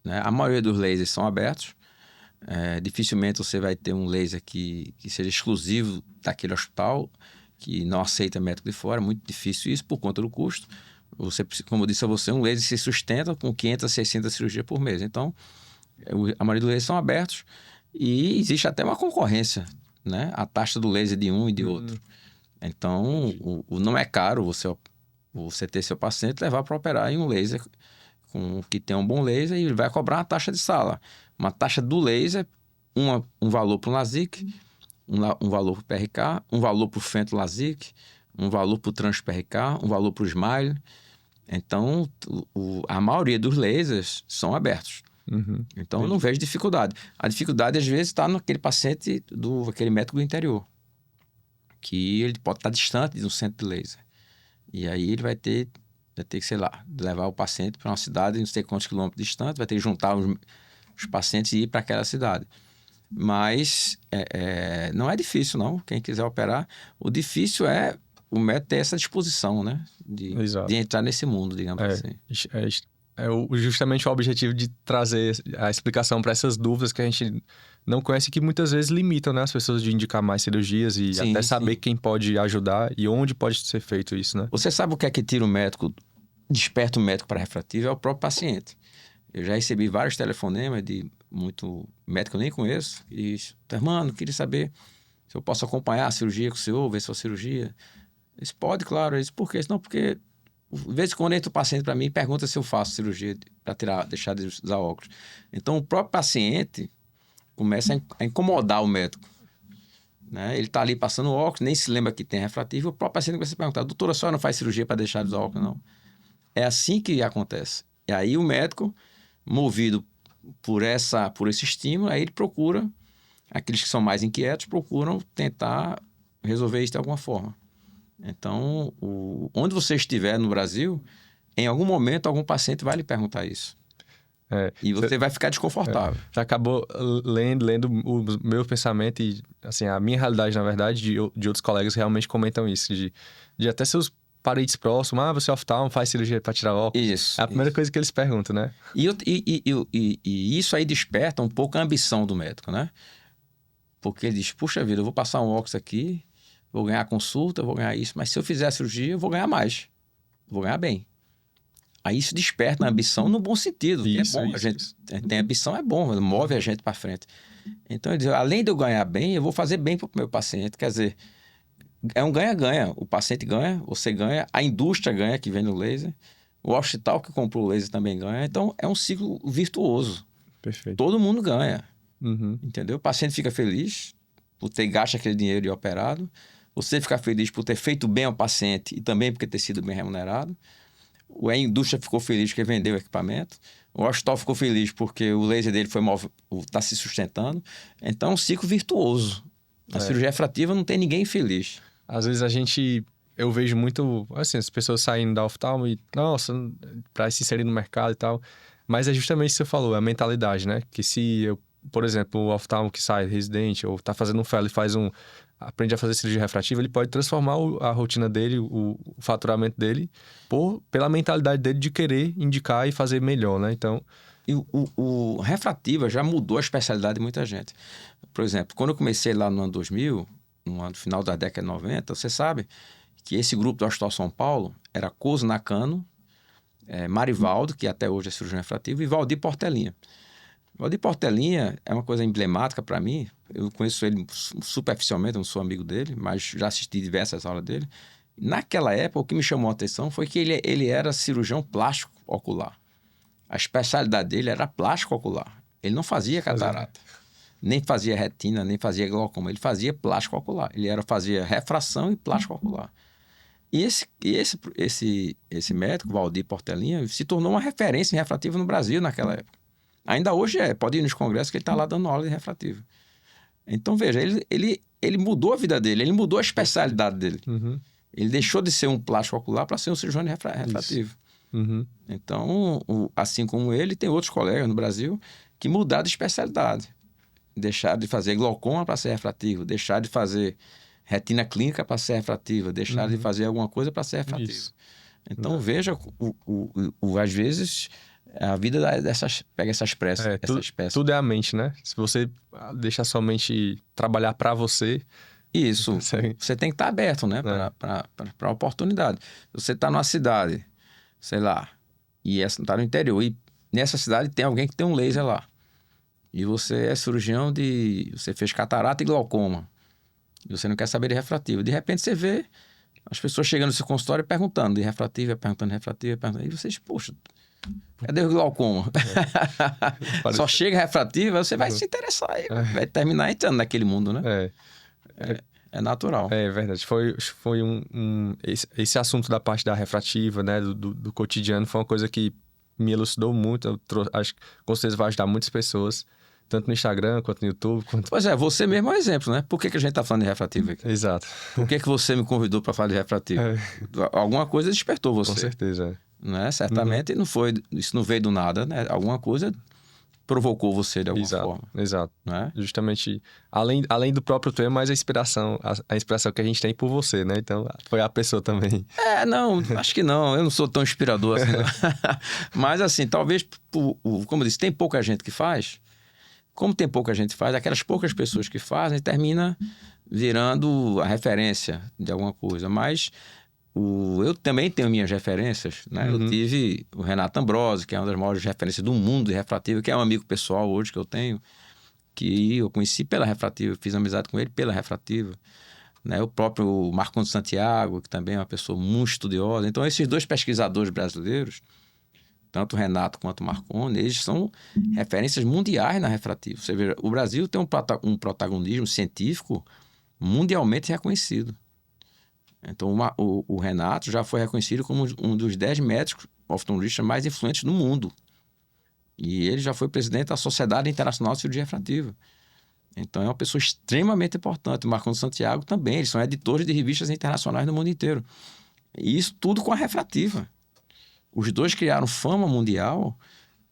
Né? A maioria dos lasers são abertos. Dificilmente você vai ter um laser que seja exclusivo daquele hospital, que não aceita médico de fora. É muito difícil isso por conta do custo. Como eu disse a você, um laser se sustenta com 500 a 600 cirurgias por mês. Então, a maioria dos lasers são abertos e existe até uma concorrência, né? A taxa do laser de um e de outro. Então, não é caro você ter seu paciente levar para operar em um laser que tem um bom laser e ele vai cobrar uma taxa de sala. Uma taxa do laser, um valor para o LASIK, um valor para o PRK, um valor para o Fento LASIK, um valor para o Trans PRK, um valor para o Smile. Então, a maioria dos lasers são abertos. Então, eu não vejo dificuldade. A dificuldade, às vezes, está naquele paciente, aquele médico do interior, que ele pode estar distante de um centro de laser. E aí ele vai ter que, sei lá, levar o paciente para uma cidade não sei quantos quilômetros distante, vai ter que juntar os pacientes e ir para aquela cidade. Mas não é difícil, não. Quem quiser operar, o difícil é o médico ter essa disposição, né? De entrar nesse mundo, digamos assim. Justamente o objetivo de trazer a explicação para essas dúvidas que a gente não conhece, que muitas vezes limitam, né, as pessoas de indicar mais cirurgias e até saber quem pode ajudar e onde pode ser feito isso, né? Você sabe o que é que tira o médico, desperta o médico para refrativo? É o próprio paciente. Eu já recebi vários telefonemas de muito médico que eu nem conheço e diz: Hermano, queria saber se eu posso acompanhar a cirurgia com o senhor, ver sua cirurgia. Eles pode, claro. Eles, por quê? Não, porque de vez em quando entra o paciente para mim e pergunta se eu faço cirurgia para deixar de usar óculos. Então, o próprio paciente começa a incomodar o médico. Né? Ele está ali passando óculos, nem se lembra que tem refrativo. O próprio paciente começa a perguntar: doutora, a senhora não faz cirurgia para deixar de usar óculos? Não. É assim que acontece. E aí o médico, movido por esse estímulo, aí ele procura, aqueles que são mais inquietos, procuram tentar resolver isso de alguma forma. Então, onde você estiver no Brasil, em algum momento algum paciente vai lhe perguntar isso. E você vai ficar desconfortável. Você acabou lendo o meu pensamento e, assim, a minha realidade, na verdade, de outros colegas realmente comentam isso. De até seus parentes próximos, você é oftalmo, faz cirurgia para tirar óculos. Isso. É a primeira coisa que eles perguntam, né? E isso aí desperta um pouco a ambição do médico, né? Porque ele diz: puxa vida, eu vou passar um óculos aqui, vou ganhar consulta, vou ganhar isso, mas se eu fizer a cirurgia, eu vou ganhar mais. Vou ganhar bem. Aí isso desperta a ambição no bom sentido. Isso, é bom, isso, a gente isso. tem ambição, é bom, move a gente para frente. Então, ele diz: além de eu ganhar bem, eu vou fazer bem para o meu paciente. Quer dizer, é um ganha-ganha. O paciente ganha, você ganha, a indústria ganha que vende o laser, o hospital que comprou o laser também ganha. Então, é um ciclo virtuoso. Perfeito. Todo mundo ganha. Entendeu? O paciente fica feliz por ter gasto aquele dinheiro de operado. Você fica feliz por ter feito bem ao paciente e também por ter sido bem remunerado. A indústria ficou feliz porque vendeu o equipamento. O hospital ficou feliz porque o laser dele está se sustentando. Então, é um ciclo virtuoso. A cirurgia refrativa não tem ninguém feliz. Às vezes eu vejo muito, assim, as pessoas saindo da oftalmo e, nossa, para se inserir no mercado e tal. Mas é justamente isso que você falou, a mentalidade, né? Que se eu, por exemplo, o oftalmo que sai residente ou tá fazendo um fellow e aprende a fazer cirurgia refrativa, ele pode transformar a rotina dele, o faturamento dele, pela mentalidade dele de querer indicar e fazer melhor, né? Então... E o refrativa já mudou a especialidade de muita gente. Por exemplo, quando eu comecei lá no ano 2000, no final da década de 90, você sabe que esse grupo do Hospital São Paulo era Coso Nakano, Marivaldo, que até hoje é cirurgião refrativo, e Valdir Portelinha. Valdir Portelinha é uma coisa emblemática para mim. Eu conheço ele superficialmente, não sou amigo dele, mas já assisti diversas aulas dele. Naquela época, o que me chamou a atenção foi que ele era cirurgião plástico ocular. A especialidade dele era plástico ocular. Ele não fazia catarata, nem fazia retina, nem fazia glaucoma. Ele fazia plástico ocular. Fazia refração e plástico ocular. E esse médico, Valdir Portelinha, se tornou uma referência em refrativo no Brasil naquela época. Ainda hoje pode ir nos congressos que ele está lá dando aula de refrativo. Então, veja, ele mudou a vida dele, ele mudou a especialidade dele. Uhum. Ele deixou de ser um plástico ocular para ser um cirurgião de refrativo. Uhum. Então, assim como ele, tem outros colegas no Brasil que mudaram de especialidade. Deixaram de fazer glaucoma para ser refrativo, deixaram de fazer retina clínica para ser refrativa, deixaram de fazer alguma coisa para ser refrativo. Isso. Então, veja, às vezes, a vida pega essas pressas. Tudo é a mente, né? Se você deixar sua mente trabalhar para você... Isso, você tem que estar aberto, né? Para a oportunidade. Você está numa cidade, sei lá, e está no interior, e nessa cidade tem alguém que tem um laser lá. E você é cirurgião você fez catarata e glaucoma. E você não quer saber de refrativo. De repente você vê as pessoas chegando no seu consultório perguntando de refrativo, perguntando. E vocês, poxa, cadê o glaucoma? Só chega refrativo, aí você vai se interessar. Vai terminar entrando naquele mundo, né? É natural. É verdade. Foi esse assunto da parte da refrativa, né? Do cotidiano, foi uma coisa que me elucidou muito. Acho que com certeza vai ajudar muitas pessoas. Tanto no Instagram, quanto no YouTube. Pois é, você mesmo é um exemplo, né? Por que a gente está falando de refrativo aqui? Exato. Por que você me convidou para falar de refrativo? Alguma coisa despertou você. Com certeza. Né? Certamente isso não veio do nada, né? Alguma coisa provocou você de alguma forma. Exato. Né? Justamente, além do próprio tema, mas a inspiração que a gente tem por você, né? Então, foi a pessoa também. Não, acho que não. Eu não sou tão inspirador assim. Mas assim, talvez, como eu disse, tem pouca gente que faz. Como tem pouca gente que faz, aquelas poucas pessoas que fazem, termina virando a referência de alguma coisa. Mas eu também tenho minhas referências, né? Eu tive o Renato Ambrosio, que é uma das maiores referências do mundo de refrativo, que é um amigo pessoal hoje que eu tenho, que eu conheci pela refrativa, fiz amizade com ele pela refrativa. Né? O próprio Marcondes Santiago, que também é uma pessoa muito estudiosa. Então, esses dois pesquisadores brasileiros, tanto o Renato quanto o Marcondes, eles são referências mundiais na refrativa. Você vê, o Brasil tem um protagonismo científico mundialmente reconhecido. Então, o Renato já foi reconhecido como um dos 10 médicos oftalmologistas mais influentes do mundo. E ele já foi presidente da Sociedade Internacional de Cirurgia Refrativa. Então, é uma pessoa extremamente importante. O Marcondes Santiago também. Eles são editores de revistas internacionais no mundo inteiro. E isso tudo com a refrativa. Os dois criaram fama mundial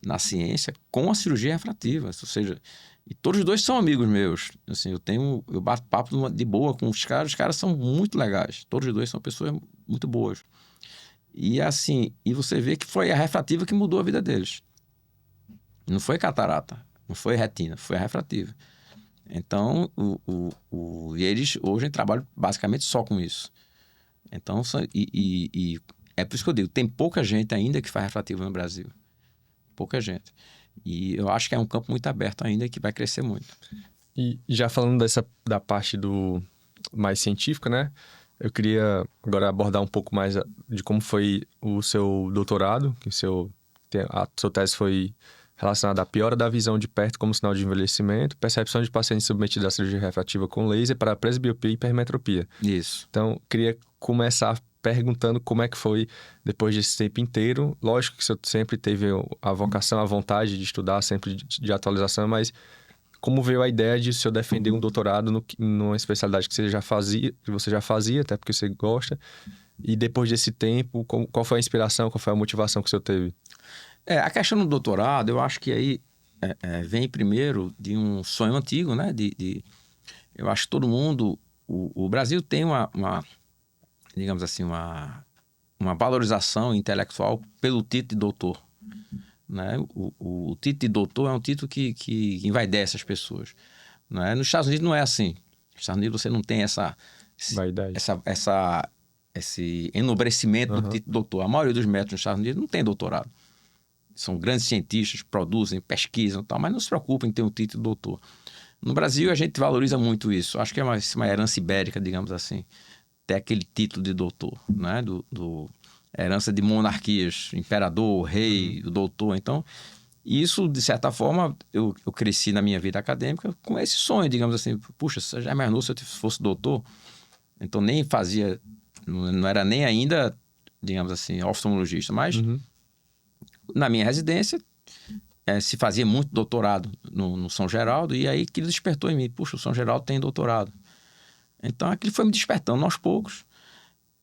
na ciência com a cirurgia refrativa. Ou seja, e todos os dois são amigos meus. Assim, eu bato papo de boa com os caras são muito legais. Todos os dois são pessoas muito boas. E assim, você vê que foi a refrativa que mudou a vida deles. Não foi catarata, não foi retina, foi a refrativa. Então, e eles hoje trabalham basicamente só com isso. Então, é por isso que eu digo, tem pouca gente ainda que faz refrativo no Brasil. Pouca gente. E eu acho que é um campo muito aberto ainda e que vai crescer muito. E já falando da parte mais científica, né? Eu queria agora abordar um pouco mais de como foi o seu doutorado, que a sua tese foi relacionada à piora da visão de perto como sinal de envelhecimento, percepção de pacientes submetidos à cirurgia refrativa com laser para presbiopia e hipermetropia. Isso. Então, queria começar perguntando como é que foi depois desse tempo inteiro. Lógico que você sempre teve a vocação, a vontade de estudar, sempre de atualização, mas como veio a ideia de o senhor defender um doutorado numa especialidade que você já fazia, até porque você gosta, e depois desse tempo, qual foi a inspiração, qual foi a motivação que o senhor teve? A questão do doutorado, eu acho que aí vem primeiro de um sonho antigo, né? Eu acho que todo mundo... O Brasil tem digamos assim, uma valorização intelectual pelo título de doutor. Né? O título de doutor é um título que envaidece as pessoas. Né? Nos Estados Unidos não é assim. Nos Estados Unidos você não tem esse enobrecimento do título de doutor. A maioria dos médicos nos Estados Unidos não tem doutorado. São grandes cientistas, produzem, pesquisam e tal, mas não se preocupam em ter um título de doutor. No Brasil, a gente valoriza muito isso. Acho que é uma herança ibérica, digamos assim, ter aquele título de doutor. Né? herança de monarquias, imperador, rei, o doutor. Então, isso, de certa forma, eu cresci na minha vida acadêmica com esse sonho, digamos assim. Puxa, se eu já imaginou se eu fosse doutor? Então, nem fazia... Não era nem ainda, digamos assim, oftalmologista, mas na minha residência se fazia muito doutorado no São Geraldo, e aí aquilo despertou em mim. Puxa, o São Geraldo tem doutorado. Então, aquilo foi me despertando aos poucos.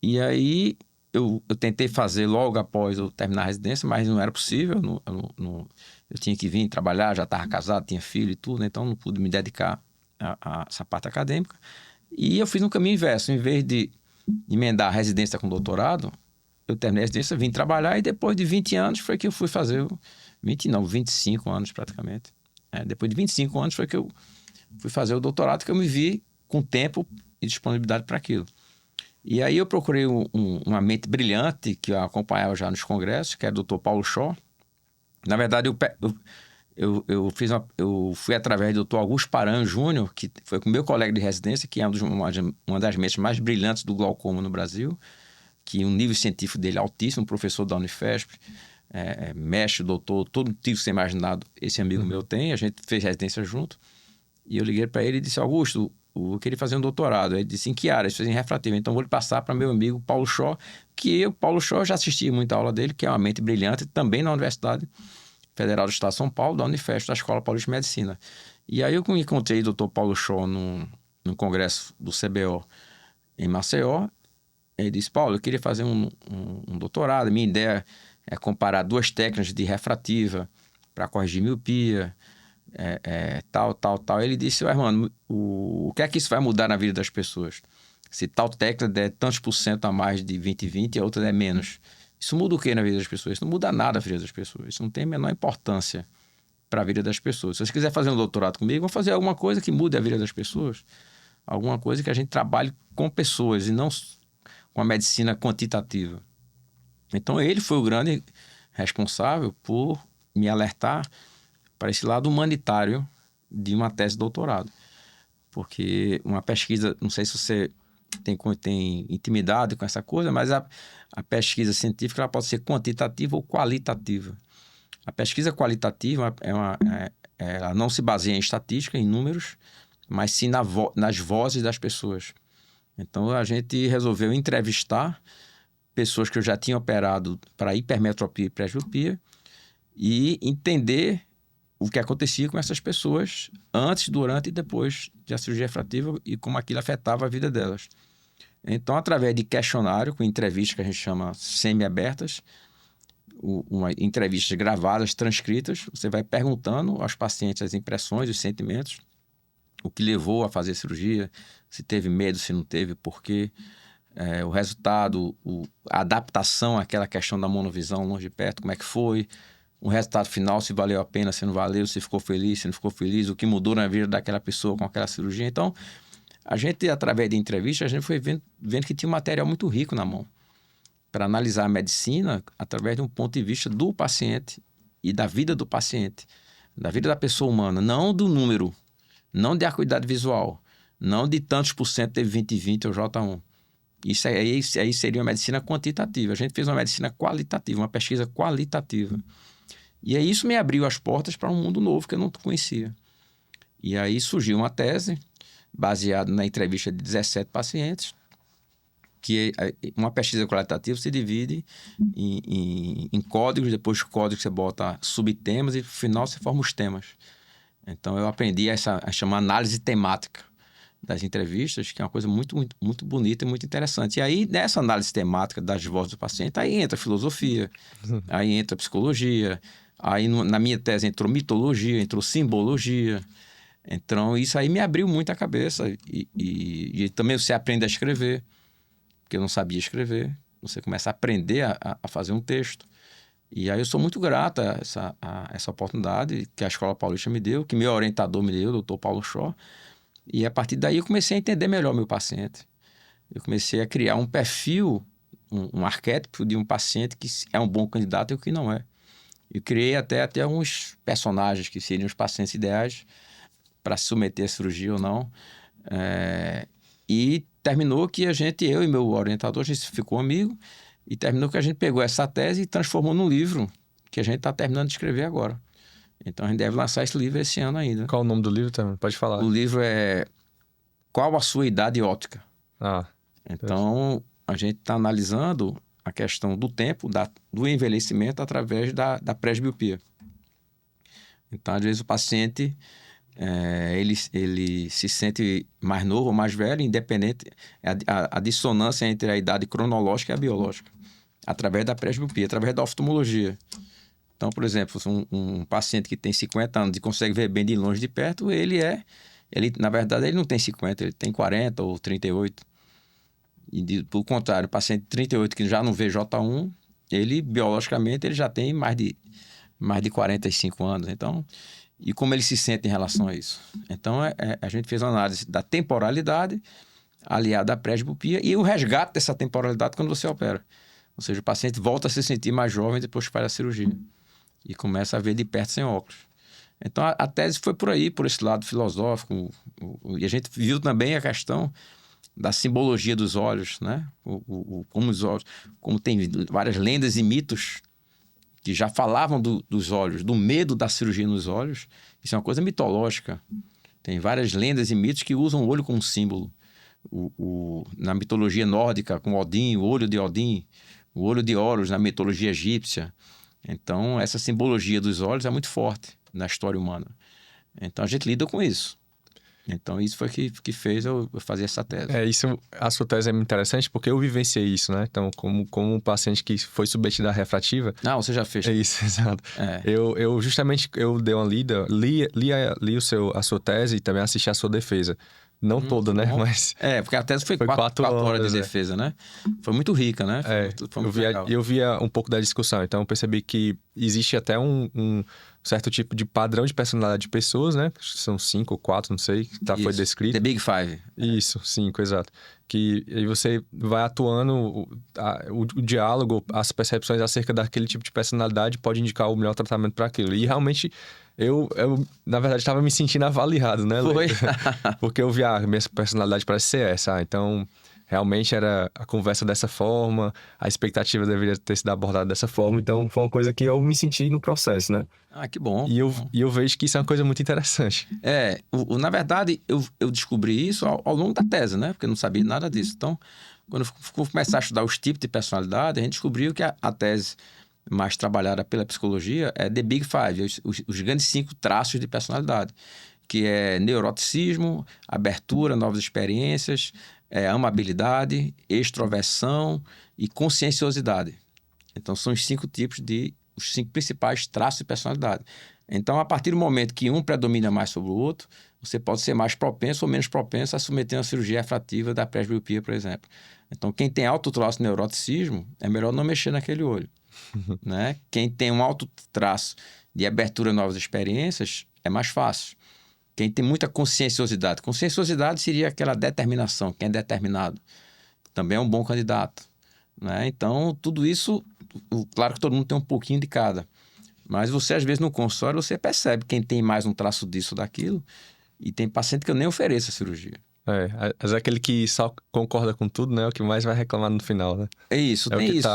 E aí, eu tentei fazer logo após eu terminar a residência, mas não era possível. Eu tinha que vir trabalhar, já estava casado, tinha filho e tudo, então não pude me dedicar a essa parte acadêmica. E eu fiz um caminho inverso. Em vez de emendar a residência com doutorado, eu terminei a residência, vim trabalhar, e depois de 20 anos foi que eu fui fazer... 25 anos praticamente. Depois de 25 anos foi que eu fui fazer o doutorado, que eu me vi com tempo e disponibilidade para aquilo. E aí eu procurei uma mente brilhante que eu acompanhava já nos congressos, que era o Dr. Paulo Shaw. Na verdade, eu fui através do Dr. Augusto Paran Júnior, que foi com meu colega de residência, que é uma das mentes mais brilhantes do glaucoma no Brasil, que o nível científico dele é altíssimo, professor da Unifesp, mestre, doutor, todo tipo que você imaginado, esse amigo meu tem. A gente fez residência junto. E eu liguei para ele e disse: Augusto, eu queria fazer um doutorado. Ele disse: em que área? Ele fez em refrativo. Então, vou lhe passar para meu amigo Paulo Shaw, Paulo Shaw, já assisti muita aula dele, que é uma mente brilhante, também na Universidade Federal do Estado de São Paulo, da Unifesp, da Escola Paulista de Medicina. E aí eu encontrei o Dr. Paulo Shaw no congresso do CBO em Maceió. Ele disse: Paulo, eu queria fazer um doutorado. Minha ideia é comparar duas técnicas de refrativa para corrigir miopia, tal. Ele disse: Hermano, o que é que isso vai mudar na vida das pessoas? Se tal técnica der tantos por cento a mais de 20/20 e a outra der menos. Isso muda o que na vida das pessoas? Isso não muda nada na vida das pessoas. Isso não tem a menor importância para a vida das pessoas. Se você quiser fazer um doutorado comigo, vamos fazer alguma coisa que mude a vida das pessoas. Alguma coisa que a gente trabalhe com pessoas e não com a medicina quantitativa. Então, ele foi o grande responsável por me alertar para esse lado humanitário de uma tese de doutorado. Porque uma pesquisa, não sei se você tem intimidade com essa coisa, mas a pesquisa científica ela pode ser quantitativa ou qualitativa. A pesquisa qualitativa ela não se baseia em estatística, em números, mas sim nas vozes das pessoas. Então, a gente resolveu entrevistar pessoas que eu já tinha operado para hipermetropia e presbiopia e entender o que acontecia com essas pessoas antes, durante e depois da cirurgia refrativa e como aquilo afetava a vida delas. Então, através de questionário, com entrevistas que a gente chama semi-abertas, entrevistas gravadas, transcritas, você vai perguntando aos pacientes as impressões, os sentimentos, o que levou a fazer a cirurgia, se teve medo, se não teve, por quê. O resultado, a adaptação àquela questão da monovisão longe de perto, como é que foi, o resultado final, se valeu a pena, se não valeu, se ficou feliz, se não ficou feliz, o que mudou na vida daquela pessoa com aquela cirurgia. Então, a gente, através de entrevistas, a gente foi vendo que tinha um material muito rico na mão para analisar a medicina através de um ponto de vista do paciente e da vida do paciente, da vida da pessoa humana, não do número, não de acuidade visual, não de tantos por cento teve 20/20 ou J1. Isso aí seria uma medicina quantitativa. A gente fez uma medicina qualitativa, uma pesquisa qualitativa. E aí isso me abriu as portas para um mundo novo que eu não conhecia. E aí surgiu uma tese baseada na entrevista de 17 pacientes, que uma pesquisa qualitativa se divide em códigos, depois de códigos você bota subtemas e no final você forma os temas. Então eu aprendi a chamar análise temática das entrevistas, que é uma coisa muito, muito, muito bonita e muito interessante. E aí, nessa análise temática das vozes do paciente, aí entra filosofia, aí entra psicologia, aí na minha tese entrou mitologia, entrou simbologia. Então, isso aí me abriu muito a cabeça. E também você aprende a escrever, porque eu não sabia escrever. Você começa a aprender a fazer um texto. E aí eu sou muito grato a essa oportunidade que a Escola Paulista me deu, que meu orientador me deu, o Dr. Paulo Shaw. E a partir daí eu comecei a entender melhor o meu paciente. Eu comecei a criar um perfil, um arquétipo de um paciente que é um bom candidato e o que não é. Eu criei até alguns personagens que seriam os pacientes ideais para se submeter à cirurgia ou não. E terminou que eu e meu orientador, a gente ficou amigo, E terminou que a gente pegou essa tese e transformou num livro que a gente está terminando de escrever agora. Então a gente deve lançar esse livro esse ano ainda. Qual o nome do livro também? Pode falar. O livro é Qual a Sua Idade Óptica? Ah, Então a gente está analisando a questão do tempo, do envelhecimento através da presbiopia. Então, às vezes, o paciente ele se sente mais novo ou mais velho, independente, a dissonância entre a idade cronológica e a biológica, através da presbiopia, através da oftalmologia. Então, por exemplo, um paciente que tem 50 anos e consegue ver bem de longe de perto, na verdade, ele não tem 50, ele tem 40 ou 38. Por contrário, o paciente de 38 que já não vê J1, ele, biologicamente, ele já tem mais de 45 anos. Então, e como ele se sente em relação a isso? Então, a gente fez uma análise da temporalidade aliada à presbiopia e o resgate dessa temporalidade quando você opera. Ou seja, o paciente volta a se sentir mais jovem depois que faz a cirurgia e começa a ver de perto sem óculos. Então, a tese foi por aí, por esse lado filosófico. E a gente viu também a questão da simbologia dos olhos, né? Como os olhos, como tem várias lendas e mitos que já falavam dos olhos, do medo da cirurgia nos olhos. Isso é uma coisa mitológica. Tem várias lendas e mitos que usam o olho como símbolo. Na mitologia nórdica, com Odin, o olho de Odin, o olho de Horus na mitologia egípcia. Então, essa simbologia dos olhos é muito forte na história humana. Então, a gente lida com isso. Então, isso foi que fez eu fazer essa tese. A sua tese é muito interessante porque eu vivenciei isso, né? Então, como um paciente que foi submetido à refrativa... Ah, você já fez. É isso, exato. Eu justamente dei uma lida, li a sua tese e também assisti a sua defesa. Não toda, né? Bom. Mas... porque a tese foi 4 horas de defesa, né? Foi muito rica, né? Foi muito legal. Eu via um pouco da discussão, então eu percebi que existe até um certo tipo de padrão de personalidade de pessoas, né? São 5 ou 4, não sei, foi descrito. The Big Five. Isso, 5, exato. Que aí você vai atuando, o diálogo, as percepções acerca daquele tipo de personalidade pode indicar o melhor tratamento para aquilo. E realmente, eu na verdade, estava me sentindo avaliado, né? Foi. Porque eu vi, minha personalidade parece ser essa. Então, realmente era a conversa dessa forma, a expectativa deveria ter sido abordada dessa forma. Então, foi uma coisa que eu me senti no processo, né? Ah, que bom. E eu vejo que isso é uma coisa muito interessante. Na verdade, eu descobri isso ao longo da tese, né? Porque eu não sabia nada disso. Então, quando eu fui começar a estudar os tipos de personalidade, a gente descobriu que a tese mais trabalhada pela psicologia é The Big Five, os grandes 5 traços de personalidade, que é neuroticismo, abertura, novas experiências, amabilidade, extroversão e conscienciosidade. Então, são os 5 tipos os 5 principais traços de personalidade. Então, a partir do momento que um predomina mais sobre o outro, você pode ser mais propenso ou menos propenso a submeter uma cirurgia refrativa da presbiopia, por exemplo. Então, quem tem alto traço de neuroticismo, é melhor não mexer naquele olho. Né? Quem tem um alto traço de abertura a novas experiências, é mais fácil. Quem tem muita conscienciosidade. Conscienciosidade seria aquela determinação, quem é determinado. Também é um bom candidato. Né? Então, tudo isso, claro que todo mundo tem um pouquinho de cada. Mas você, às vezes, no consultório, você percebe quem tem mais um traço disso ou daquilo. E tem paciente que eu nem ofereço a cirurgia. Mas é aquele que só concorda com tudo, né? O que mais vai reclamar no final, né? É isso, tem isso.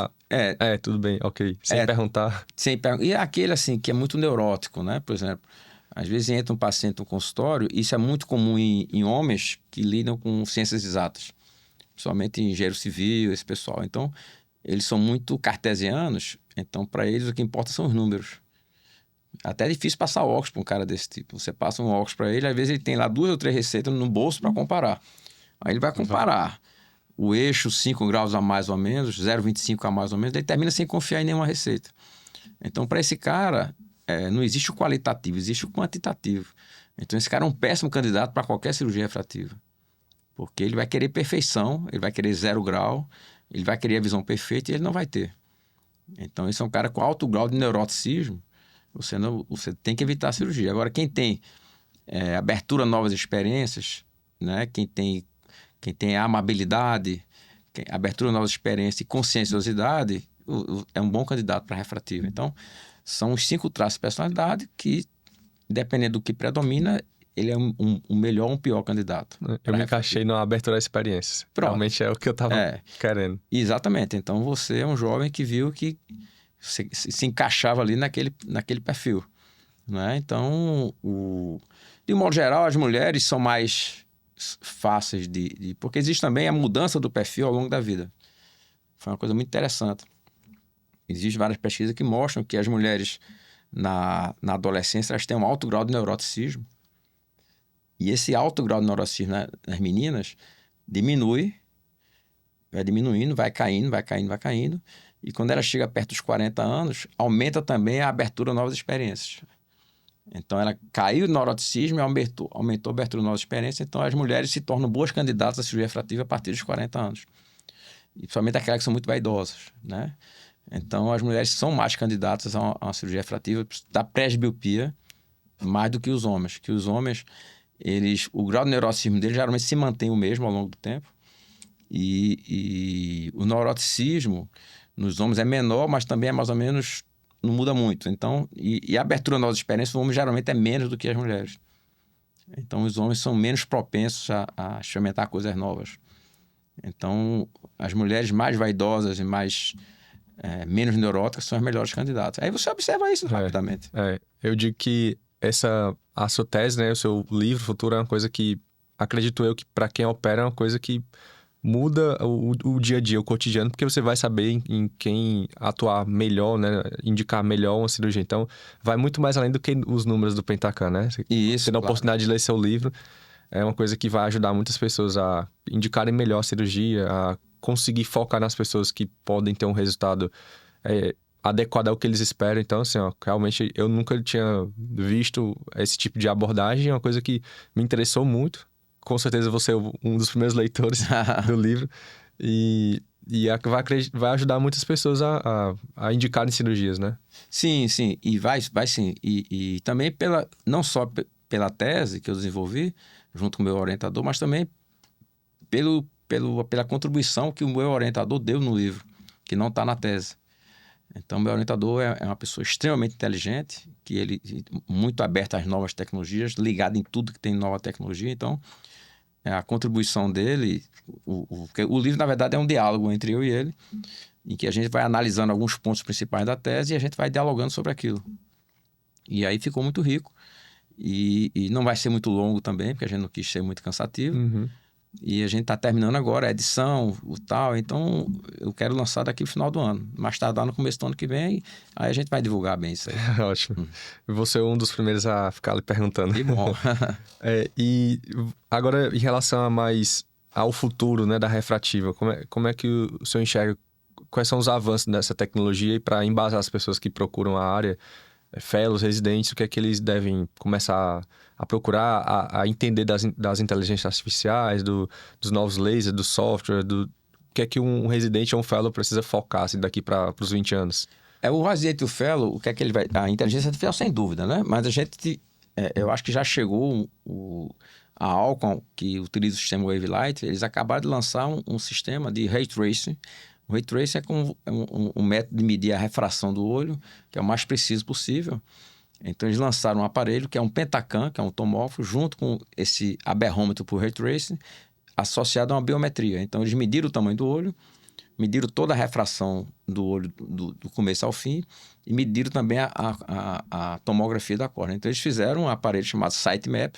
Tudo bem, ok. Sem perguntar. E é aquele, assim, que é muito neurótico, né? Por exemplo, às vezes entra um paciente no consultório, isso é muito comum em homens que lidam com ciências exatas. Principalmente em engenheiro civil, esse pessoal. Então, eles são muito cartesianos, então, para eles, o que importa são os números. Até é difícil passar óculos para um cara desse tipo. Você passa um óculos para ele, às vezes ele tem lá 2 ou 3 receitas no bolso para comparar. Aí ele vai comparar o eixo 5 graus a mais ou menos, 0,25 a mais ou menos, ele termina sem confiar em nenhuma receita. Então, para esse cara, não existe o qualitativo, existe o quantitativo. Então, esse cara é um péssimo candidato para qualquer cirurgia refrativa. Porque ele vai querer perfeição, ele vai querer 0 grau, ele vai querer a visão perfeita e ele não vai ter. Então, esse é um cara com alto grau de neuroticismo. Você tem que evitar a cirurgia. Agora, quem tem abertura a novas experiências, né? Quem tem amabilidade, abertura a novas experiências e conscienciosidade, é um bom candidato para refrativa. Então, são os 5 traços de personalidade que, dependendo do que predomina, ele é um melhor ou um pior candidato. Eu me encaixei na abertura às experiências. Pronto. Realmente é o que eu estava querendo. Exatamente. Então, você é um jovem que viu que se encaixava ali naquele perfil. Né? Então, de um modo geral, as mulheres são mais fáceis porque existe também a mudança do perfil ao longo da vida. Foi uma coisa muito interessante. Existem várias pesquisas que mostram que as mulheres na adolescência elas têm um alto grau de neuroticismo. E esse alto grau de neuroticismo nas meninas vai diminuindo, vai caindo. E quando ela chega perto dos 40 anos, aumenta também a abertura a novas experiências. Então, ela caiu no neuroticismo e aumentou a abertura a novas experiências. Então, as mulheres se tornam boas candidatas à cirurgia refrativa a partir dos 40 anos. E principalmente aquelas que são muito vaidosas, né? Então, as mulheres são mais candidatas a uma cirurgia refrativa da presbiopia mais do que os homens. Que os homens, o grau de neuroticismo deles geralmente se mantém o mesmo ao longo do tempo. E o neuroticismo nos homens é menor, mas também é mais ou menos... não muda muito. Então, e a abertura a novas experiências, o homem geralmente é menos do que as mulheres. Então, os homens são menos propensos a experimentar coisas novas. Então, as mulheres mais vaidosas e menos neuróticas são as melhores candidatas. Aí você observa isso rapidamente. Eu digo que a sua tese, né, o seu livro futuro é uma coisa que, acredito eu, que para quem opera é uma coisa que muda o dia a dia, o cotidiano, porque você vai saber em quem atuar melhor, né? Indicar melhor uma cirurgia. Então, vai muito mais além do que os números do Pentacan, né? Isso, você dá a oportunidade de ler seu livro, é uma coisa que vai ajudar muitas pessoas a indicarem melhor a cirurgia, a conseguir focar nas pessoas que podem ter um resultado adequado ao que eles esperam. Então, assim, realmente eu nunca tinha visto esse tipo de abordagem, é uma coisa que me interessou muito. Com certeza você é um dos primeiros leitores do livro. E vai ajudar muitas pessoas a indicarem cirurgias, né? Sim. E vai sim. E também não só pela tese que eu desenvolvi junto com o meu orientador, mas também pela contribuição que o meu orientador deu no livro, que não está na tese. Então, meu orientador é uma pessoa extremamente inteligente, que ele muito aberto às novas tecnologias, ligado em tudo que tem nova tecnologia. Então, a contribuição dele... O livro, na verdade, é um diálogo entre eu e ele, em que a gente vai analisando alguns pontos principais da tese e a gente vai dialogando sobre aquilo. E aí ficou muito rico. E não vai ser muito longo também, porque a gente não quis ser muito cansativo. Uhum. E a gente está terminando agora a edição, tal. Então, eu quero lançar daqui no final do ano. Mais tardar no começo do ano que vem, aí a gente vai divulgar bem isso aí. Ótimo. Você é um dos primeiros a ficar lhe perguntando. Que bom. E agora, em relação ao futuro, né, da refrativa, como é que o senhor enxerga? Quais são os avanços dessa tecnologia e para embasar as pessoas que procuram a área, fellows, residentes, o que é que eles devem começar a procurar, a entender das inteligências artificiais, dos novos lasers, do software, o que é que um residente ou um fellow precisa focar assim, daqui para os 20 anos? O residente e o fellow, o que é que ele vai... A inteligência artificial, sem dúvida, né? Mas a gente... eu acho que já chegou a Alcon, que utiliza o sistema Wavelight, eles acabaram de lançar um sistema de Ray Tracing. O Ray Tracing é um método de medir a refração do olho, que é o mais preciso possível. Então, eles lançaram um aparelho que é um Pentacan, que é um tomógrafo, junto com esse aberrômetro por Ray Tracing, associado a uma biometria. Então, eles mediram o tamanho do olho, mediram toda a refração do olho do começo ao fim e mediram também a tomografia da córnea. Então, eles fizeram um aparelho chamado Sitemap,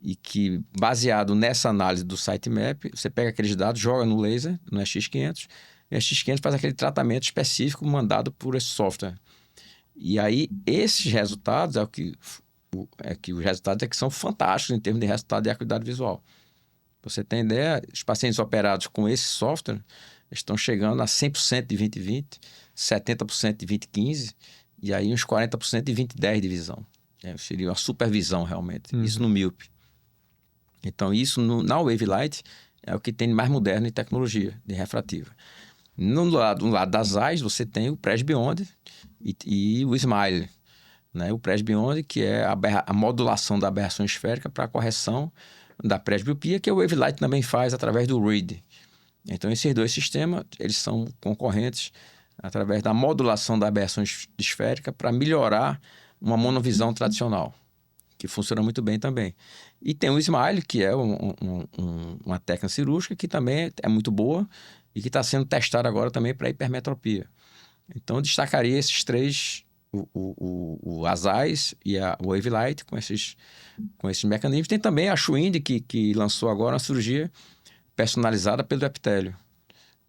e que, baseado nessa análise do Sitemap, você pega aqueles dados, joga no laser, no SX500, e o SX500 faz aquele tratamento específico mandado por esse software. E aí, esses resultados os resultados que são fantásticos em termos de resultado de acuidade visual. Pra você ter ideia, os pacientes operados com esse software estão chegando a 100% de 20/20, 70% de 20/15 e aí uns 40% de 20/10 de visão. Seria uma supervisão, realmente. Uhum. Isso no míope. Então, isso na Wavelight é o que tem de mais moderno em tecnologia de refrativa. No lado das eyes, você tem o Presbeyond e o Smile. Né? O Presbeyond, que é a modulação da aberração esférica para a correção da presbiopia, que o Wavelight também faz através do READ. Então, esses dois sistemas, eles são concorrentes através da modulação da aberração esférica para melhorar uma monovisão tradicional. que funciona muito bem também. E tem o Smile, que é uma técnica cirúrgica que também é muito boa e que está sendo testada agora também para hipermetropia. Então, eu destacaria esses três, o ASAIS e a Wave Light, com esses mecanismos. Tem também a Schwind, que lançou agora uma cirurgia personalizada pelo epitélio.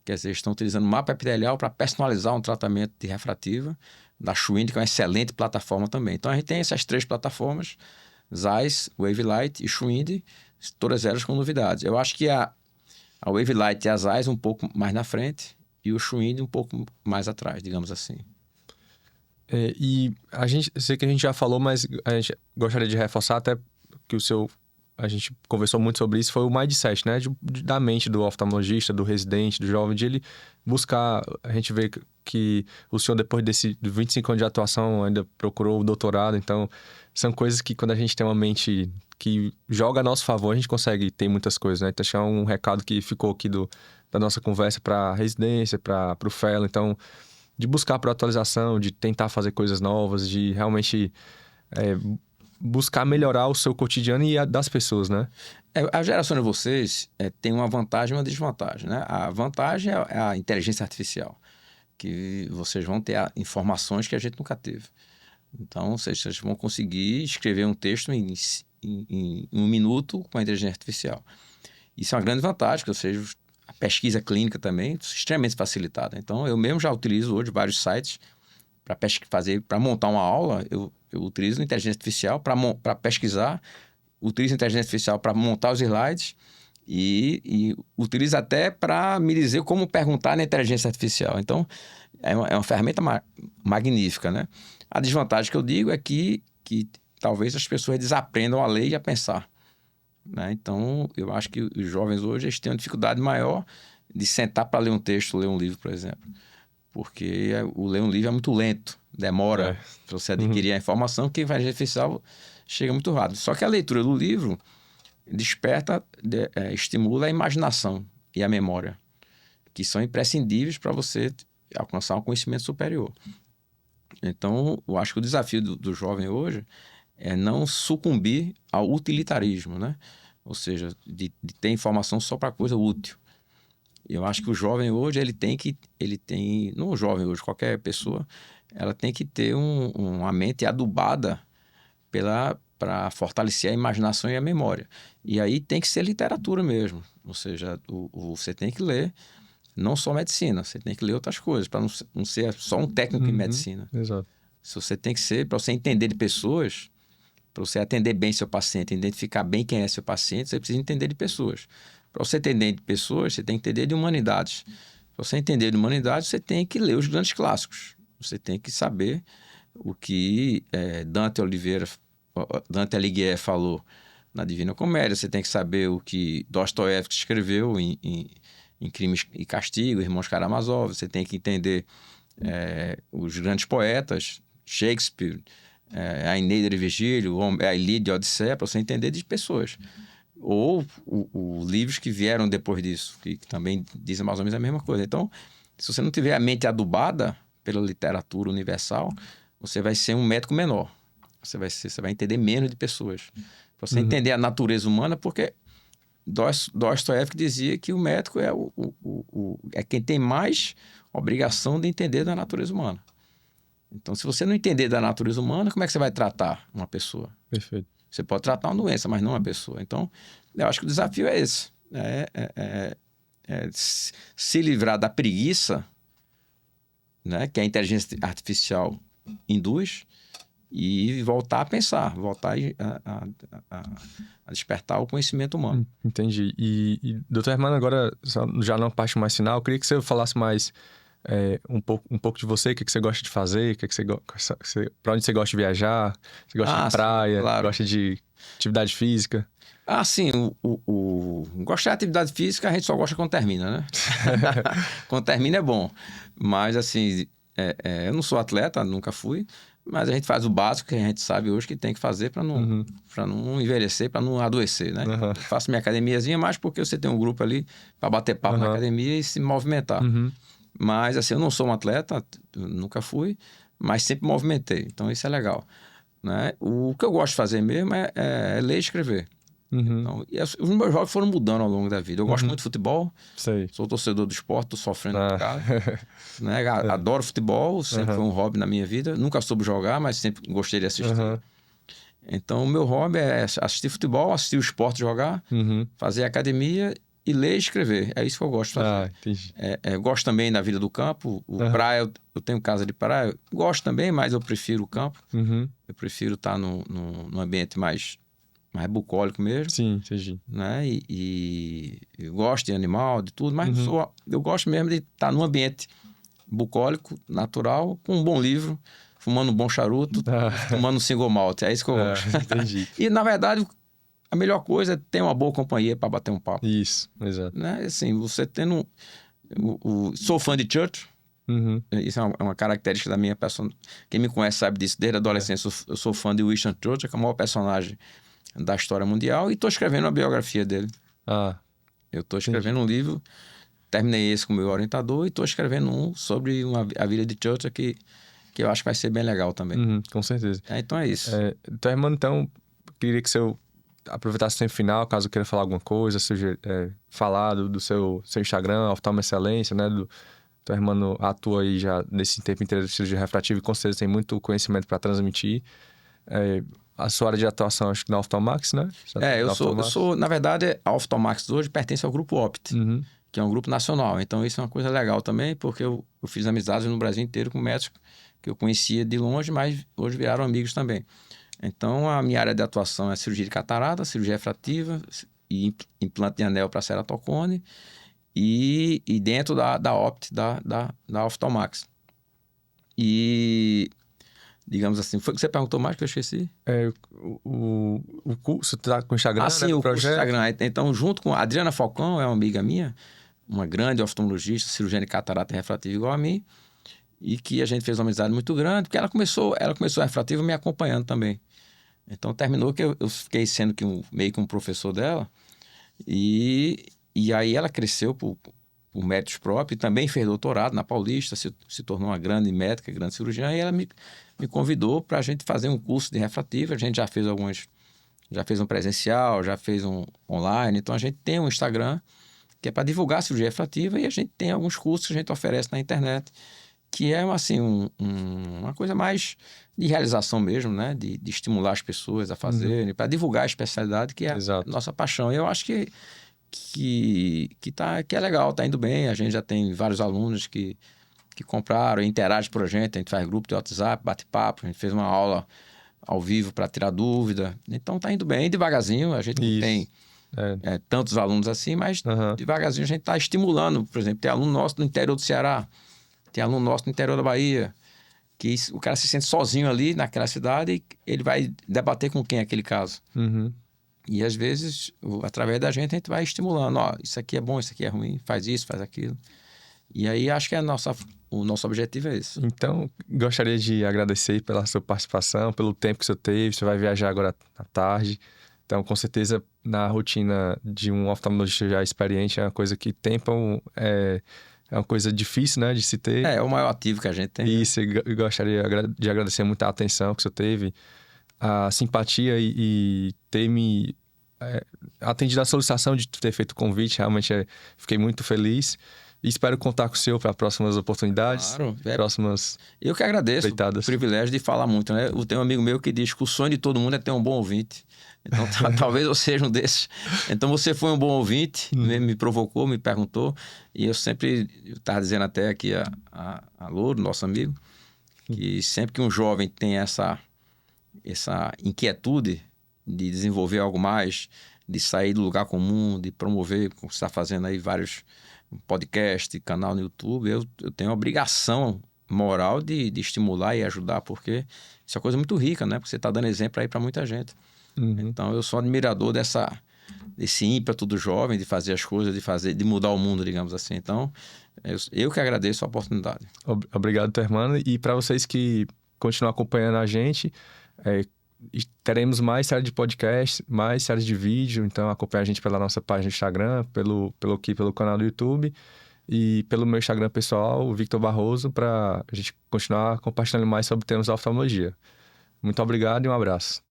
Quer dizer, estão utilizando o mapa epitelial para personalizar um tratamento de refrativa da Schwind, que é uma excelente plataforma também. Então, a gente tem essas três plataformas, ZEISS, Wave Light e Schwind, todas elas com novidades. Eu acho que a Wave Light e a ZEISS um pouco mais na frente e o Schwind um pouco mais atrás, digamos assim. E a gente, sei que a gente já falou, mas a gente gostaria de reforçar até que a gente conversou muito sobre isso, foi o mindset, né? Da mente do oftalmologista, do residente, do jovem, de ele buscar... A gente vê que o senhor, depois de 25 anos de atuação, ainda procurou o doutorado. Então, são coisas que quando a gente tem uma mente que joga a nosso favor, a gente consegue ter muitas coisas, né? Então, acho que é um recado que ficou aqui da nossa conversa para a residência, para o fellow. Então, de buscar por atualização, de tentar fazer coisas novas, de realmente... buscar melhorar o seu cotidiano e a das pessoas, né? A geração de vocês tem uma vantagem e uma desvantagem, né? A vantagem é a inteligência artificial, que vocês vão ter informações que a gente nunca teve. Então, vocês vão conseguir escrever um texto em 1 minuto com a inteligência artificial. Isso é uma grande vantagem, que a pesquisa clínica também é extremamente facilitada. Então, eu mesmo já utilizo hoje vários sites para montar uma aula. Eu utilizo a inteligência artificial para pesquisar, utilizo a inteligência artificial para montar os slides e utilizo até para me dizer como perguntar na inteligência artificial. Então, é uma ferramenta magnífica, né? A desvantagem que eu digo é que talvez as pessoas desaprendam a ler e a pensar, né? Então, eu acho que os jovens hoje eles têm uma dificuldade maior de sentar para ler um texto, ler um livro, por exemplo. Porque ler um livro é muito lento, demora para você adquirir a informação, que a inteligência artificial chega muito rápido. Só que a leitura do livro estimula a imaginação e a memória, que são imprescindíveis para você alcançar um conhecimento superior. Então, eu acho que o desafio do jovem hoje é não sucumbir ao utilitarismo, né? Ou seja, de ter informação só para coisa útil. Eu acho que o jovem hoje, não o jovem hoje, qualquer pessoa, ela tem que ter uma mente adubada para fortalecer a imaginação e a memória. E aí tem que ser literatura mesmo. Ou seja, você tem que ler não só medicina, você tem que ler outras coisas, para não ser só um técnico em medicina. Exato. Se você tem que ser, para você entender de pessoas, para você atender bem seu paciente, identificar bem quem é seu paciente, você precisa entender de pessoas. Para você entender de pessoas, você tem que entender de humanidades. Para você entender de humanidades, você tem que ler os grandes clássicos. Você tem que saber o que Dante Alighieri falou na Divina Comédia. Você tem que saber o que Dostoiévski escreveu em Crimes e Castigo, Irmãos Karamazov. Você tem que entender os grandes poetas, Shakespeare, a Eneida de Virgílio, a Ilíada e a Odisseia, para você entender de pessoas. Ou os livros que vieram depois disso, que também dizem mais ou menos a mesma coisa. Então, se você não tiver a mente adubada pela literatura universal, você vai ser um médico menor. Você vai entender menos de pessoas. Para você entender a natureza humana, porque Dostoiévski dizia que o médico é quem tem mais obrigação de entender da natureza humana. Então, se você não entender da natureza humana, como é que você vai tratar uma pessoa? Perfeito. Você pode tratar uma doença, mas não uma pessoa. Então, eu acho que o desafio é esse. Se livrar da preguiça, né, que a inteligência artificial induz, e voltar a pensar, voltar a despertar o conhecimento humano. Entendi. E doutor Hermano, agora, já na parte mais final, eu queria que você falasse mais um pouco de você, o que você gosta de fazer, para onde você gosta de viajar, você gosta de praia, claro. Gosta de atividade física. Sim, gostar de atividade física a gente só gosta quando termina, né? Quando termina é bom. Mas, assim, eu não sou atleta, nunca fui, mas a gente faz o básico que a gente sabe hoje que tem que fazer para não envelhecer, para não adoecer, né? Eu faço minha academiazinha mais porque você tem um grupo ali para bater papo na academia e se movimentar. Mas, assim, eu não sou um atleta, nunca fui, mas sempre movimentei. Então, isso é legal. né? O que eu gosto de fazer mesmo é ler e escrever. Uhum. Então, os meus hobbies foram mudando ao longo da vida. Eu gosto muito de futebol, Sei. sou torcedor do esporte, tô sofrendo em Ah. casa, né? Adoro futebol, sempre foi Aham. um hobby na minha vida. Nunca soube jogar, mas sempre gostei de assistir. Aham. Então, o meu hobby é assistir futebol, assistir o esporte jogar, Uhum. fazer academia e ler e escrever. É isso que eu gosto de Ah, fazer. entendi. Eu gosto também da vida do campo. O Aham. praia, eu tenho casa de praia. Eu gosto também, mas eu prefiro o campo. Uhum. Eu prefiro estar num ambiente mais bucólico mesmo, Sim, entendi. né? E eu gosto de animal, de tudo, mas Uhum. eu gosto mesmo de estar num ambiente bucólico, natural, com um bom livro, fumando um bom charuto, Ah. tomando um single malt. É isso que eu Ah, gosto. entendi. E, na verdade, a melhor coisa é ter uma boa companhia para bater um papo, Isso, exato. né? Assim, você tendo... Sou fã de Churchill. Uhum. Isso é uma característica da minha pessoa. Quem me conhece sabe disso. Desde a adolescência eu sou fã de Winston Churchill, que é o maior personagem da história mundial, e estou escrevendo a biografia dele. Ah, Eu estou entendi. escrevendo um livro, terminei esse com o meu orientador, e estou escrevendo um sobre a vida de Churchill que eu acho que vai ser bem legal também. Uhum, com certeza. Então é isso. Tua irmã, então, queria que você aproveitasse o tempo final, caso queira falar alguma coisa, falar do seu Instagram, Oftalmo Excelência, né? Tua irmã atua aí já nesse tempo inteiro de cirurgia refrativa e com certeza tem muito conhecimento para transmitir. A sua área de atuação, acho que na Oftalmax, né? Eu sou, na verdade, a Oftalmax hoje pertence ao Grupo Opt, Uhum. que é um grupo nacional. Então isso é uma coisa legal também, porque eu fiz amizades no Brasil inteiro com médicos que eu conhecia de longe, mas hoje viraram amigos também. Então a minha área de atuação é cirurgia de catarata, cirurgia refrativa e implante de anel para ceratocone e dentro da Opt, da Oftalmax. E, digamos assim, foi o que você perguntou mais que eu esqueci? O curso tá com o Instagram, né? Sim, o curso Projeto. Instagram. Então, junto com a Adriana Falcão, é uma amiga minha, uma grande oftalmologista, cirurgiã de catarata e refrativa igual a mim, e que a gente fez uma amizade muito grande, porque ela começou a refrativa me acompanhando também. Então, terminou que eu fiquei sendo meio que um professor dela, e aí ela cresceu por méritos próprios, e também fez doutorado na Paulista, se tornou uma grande médica, grande cirurgiã, e ela me convidou para a gente fazer um curso de refrativa. A gente já fez um presencial, já fez um online. Então, a gente tem um Instagram que é para divulgar a cirurgia refrativa, e a gente tem alguns cursos que a gente oferece na internet, que é assim, uma coisa mais de realização mesmo, né? De estimular as pessoas a fazerem, para divulgar a especialidade, que é a nossa paixão. E eu acho que é legal, tá indo bem. A gente já tem vários alunos que compraram, interagem por a gente faz grupo de WhatsApp, bate-papo, a gente fez uma aula ao vivo para tirar dúvida. Então tá indo bem, devagarzinho. A gente não tem tantos alunos assim, mas devagarzinho a gente está estimulando. Por exemplo, tem aluno nosso no interior do Ceará, tem aluno nosso no interior da Bahia, que o cara se sente sozinho ali naquela cidade e ele vai debater com quem é aquele caso. Uhum. E às vezes, através da gente, a gente vai estimulando. Ó, isso aqui é bom, isso aqui é ruim, faz isso, faz aquilo. E aí acho que o nosso objetivo é esse. Então, gostaria de agradecer pela sua participação, pelo tempo que você teve. Você vai viajar agora à tarde. Então, com certeza, na rotina de um oftalmologista já experiente, é uma coisa que tempo é uma coisa difícil, né, de se ter. É o maior ativo que a gente tem. Isso, eu gostaria de agradecer muito a atenção que você teve, a simpatia e ter me atendido a solicitação de ter feito o convite. Realmente fiquei muito feliz. E espero contar com o senhor para próximas oportunidades. Claro. Próximas. Eu que agradeço deitadas. o privilégio de falar muito, né? Eu tenho um amigo meu que diz que o sonho de todo mundo é ter um bom ouvinte. Então, talvez eu seja um desses. Então, você foi um bom ouvinte, me provocou, me perguntou. E eu estava dizendo até aqui a Louro, nosso amigo, que sempre que um jovem tem essa inquietude de desenvolver algo mais, de sair do lugar comum, de promover, como você está fazendo aí vários podcasts, canal no YouTube, eu tenho a obrigação moral de estimular e ajudar, porque isso é uma coisa muito rica, né? Porque você está dando exemplo aí para muita gente. Então, eu sou admirador desse ímpeto do jovem de fazer as coisas, de mudar o mundo, digamos assim. Então, eu que agradeço a oportunidade. Obrigado, Termano. E para vocês que continuam acompanhando a gente, teremos mais séries de podcast, mais séries de vídeo. Então, acompanhe a gente pela nossa página do Instagram, pelo canal do YouTube e pelo meu Instagram pessoal, o Victor Barroso, para a gente continuar compartilhando mais sobre temas da oftalmologia. Muito obrigado e um abraço.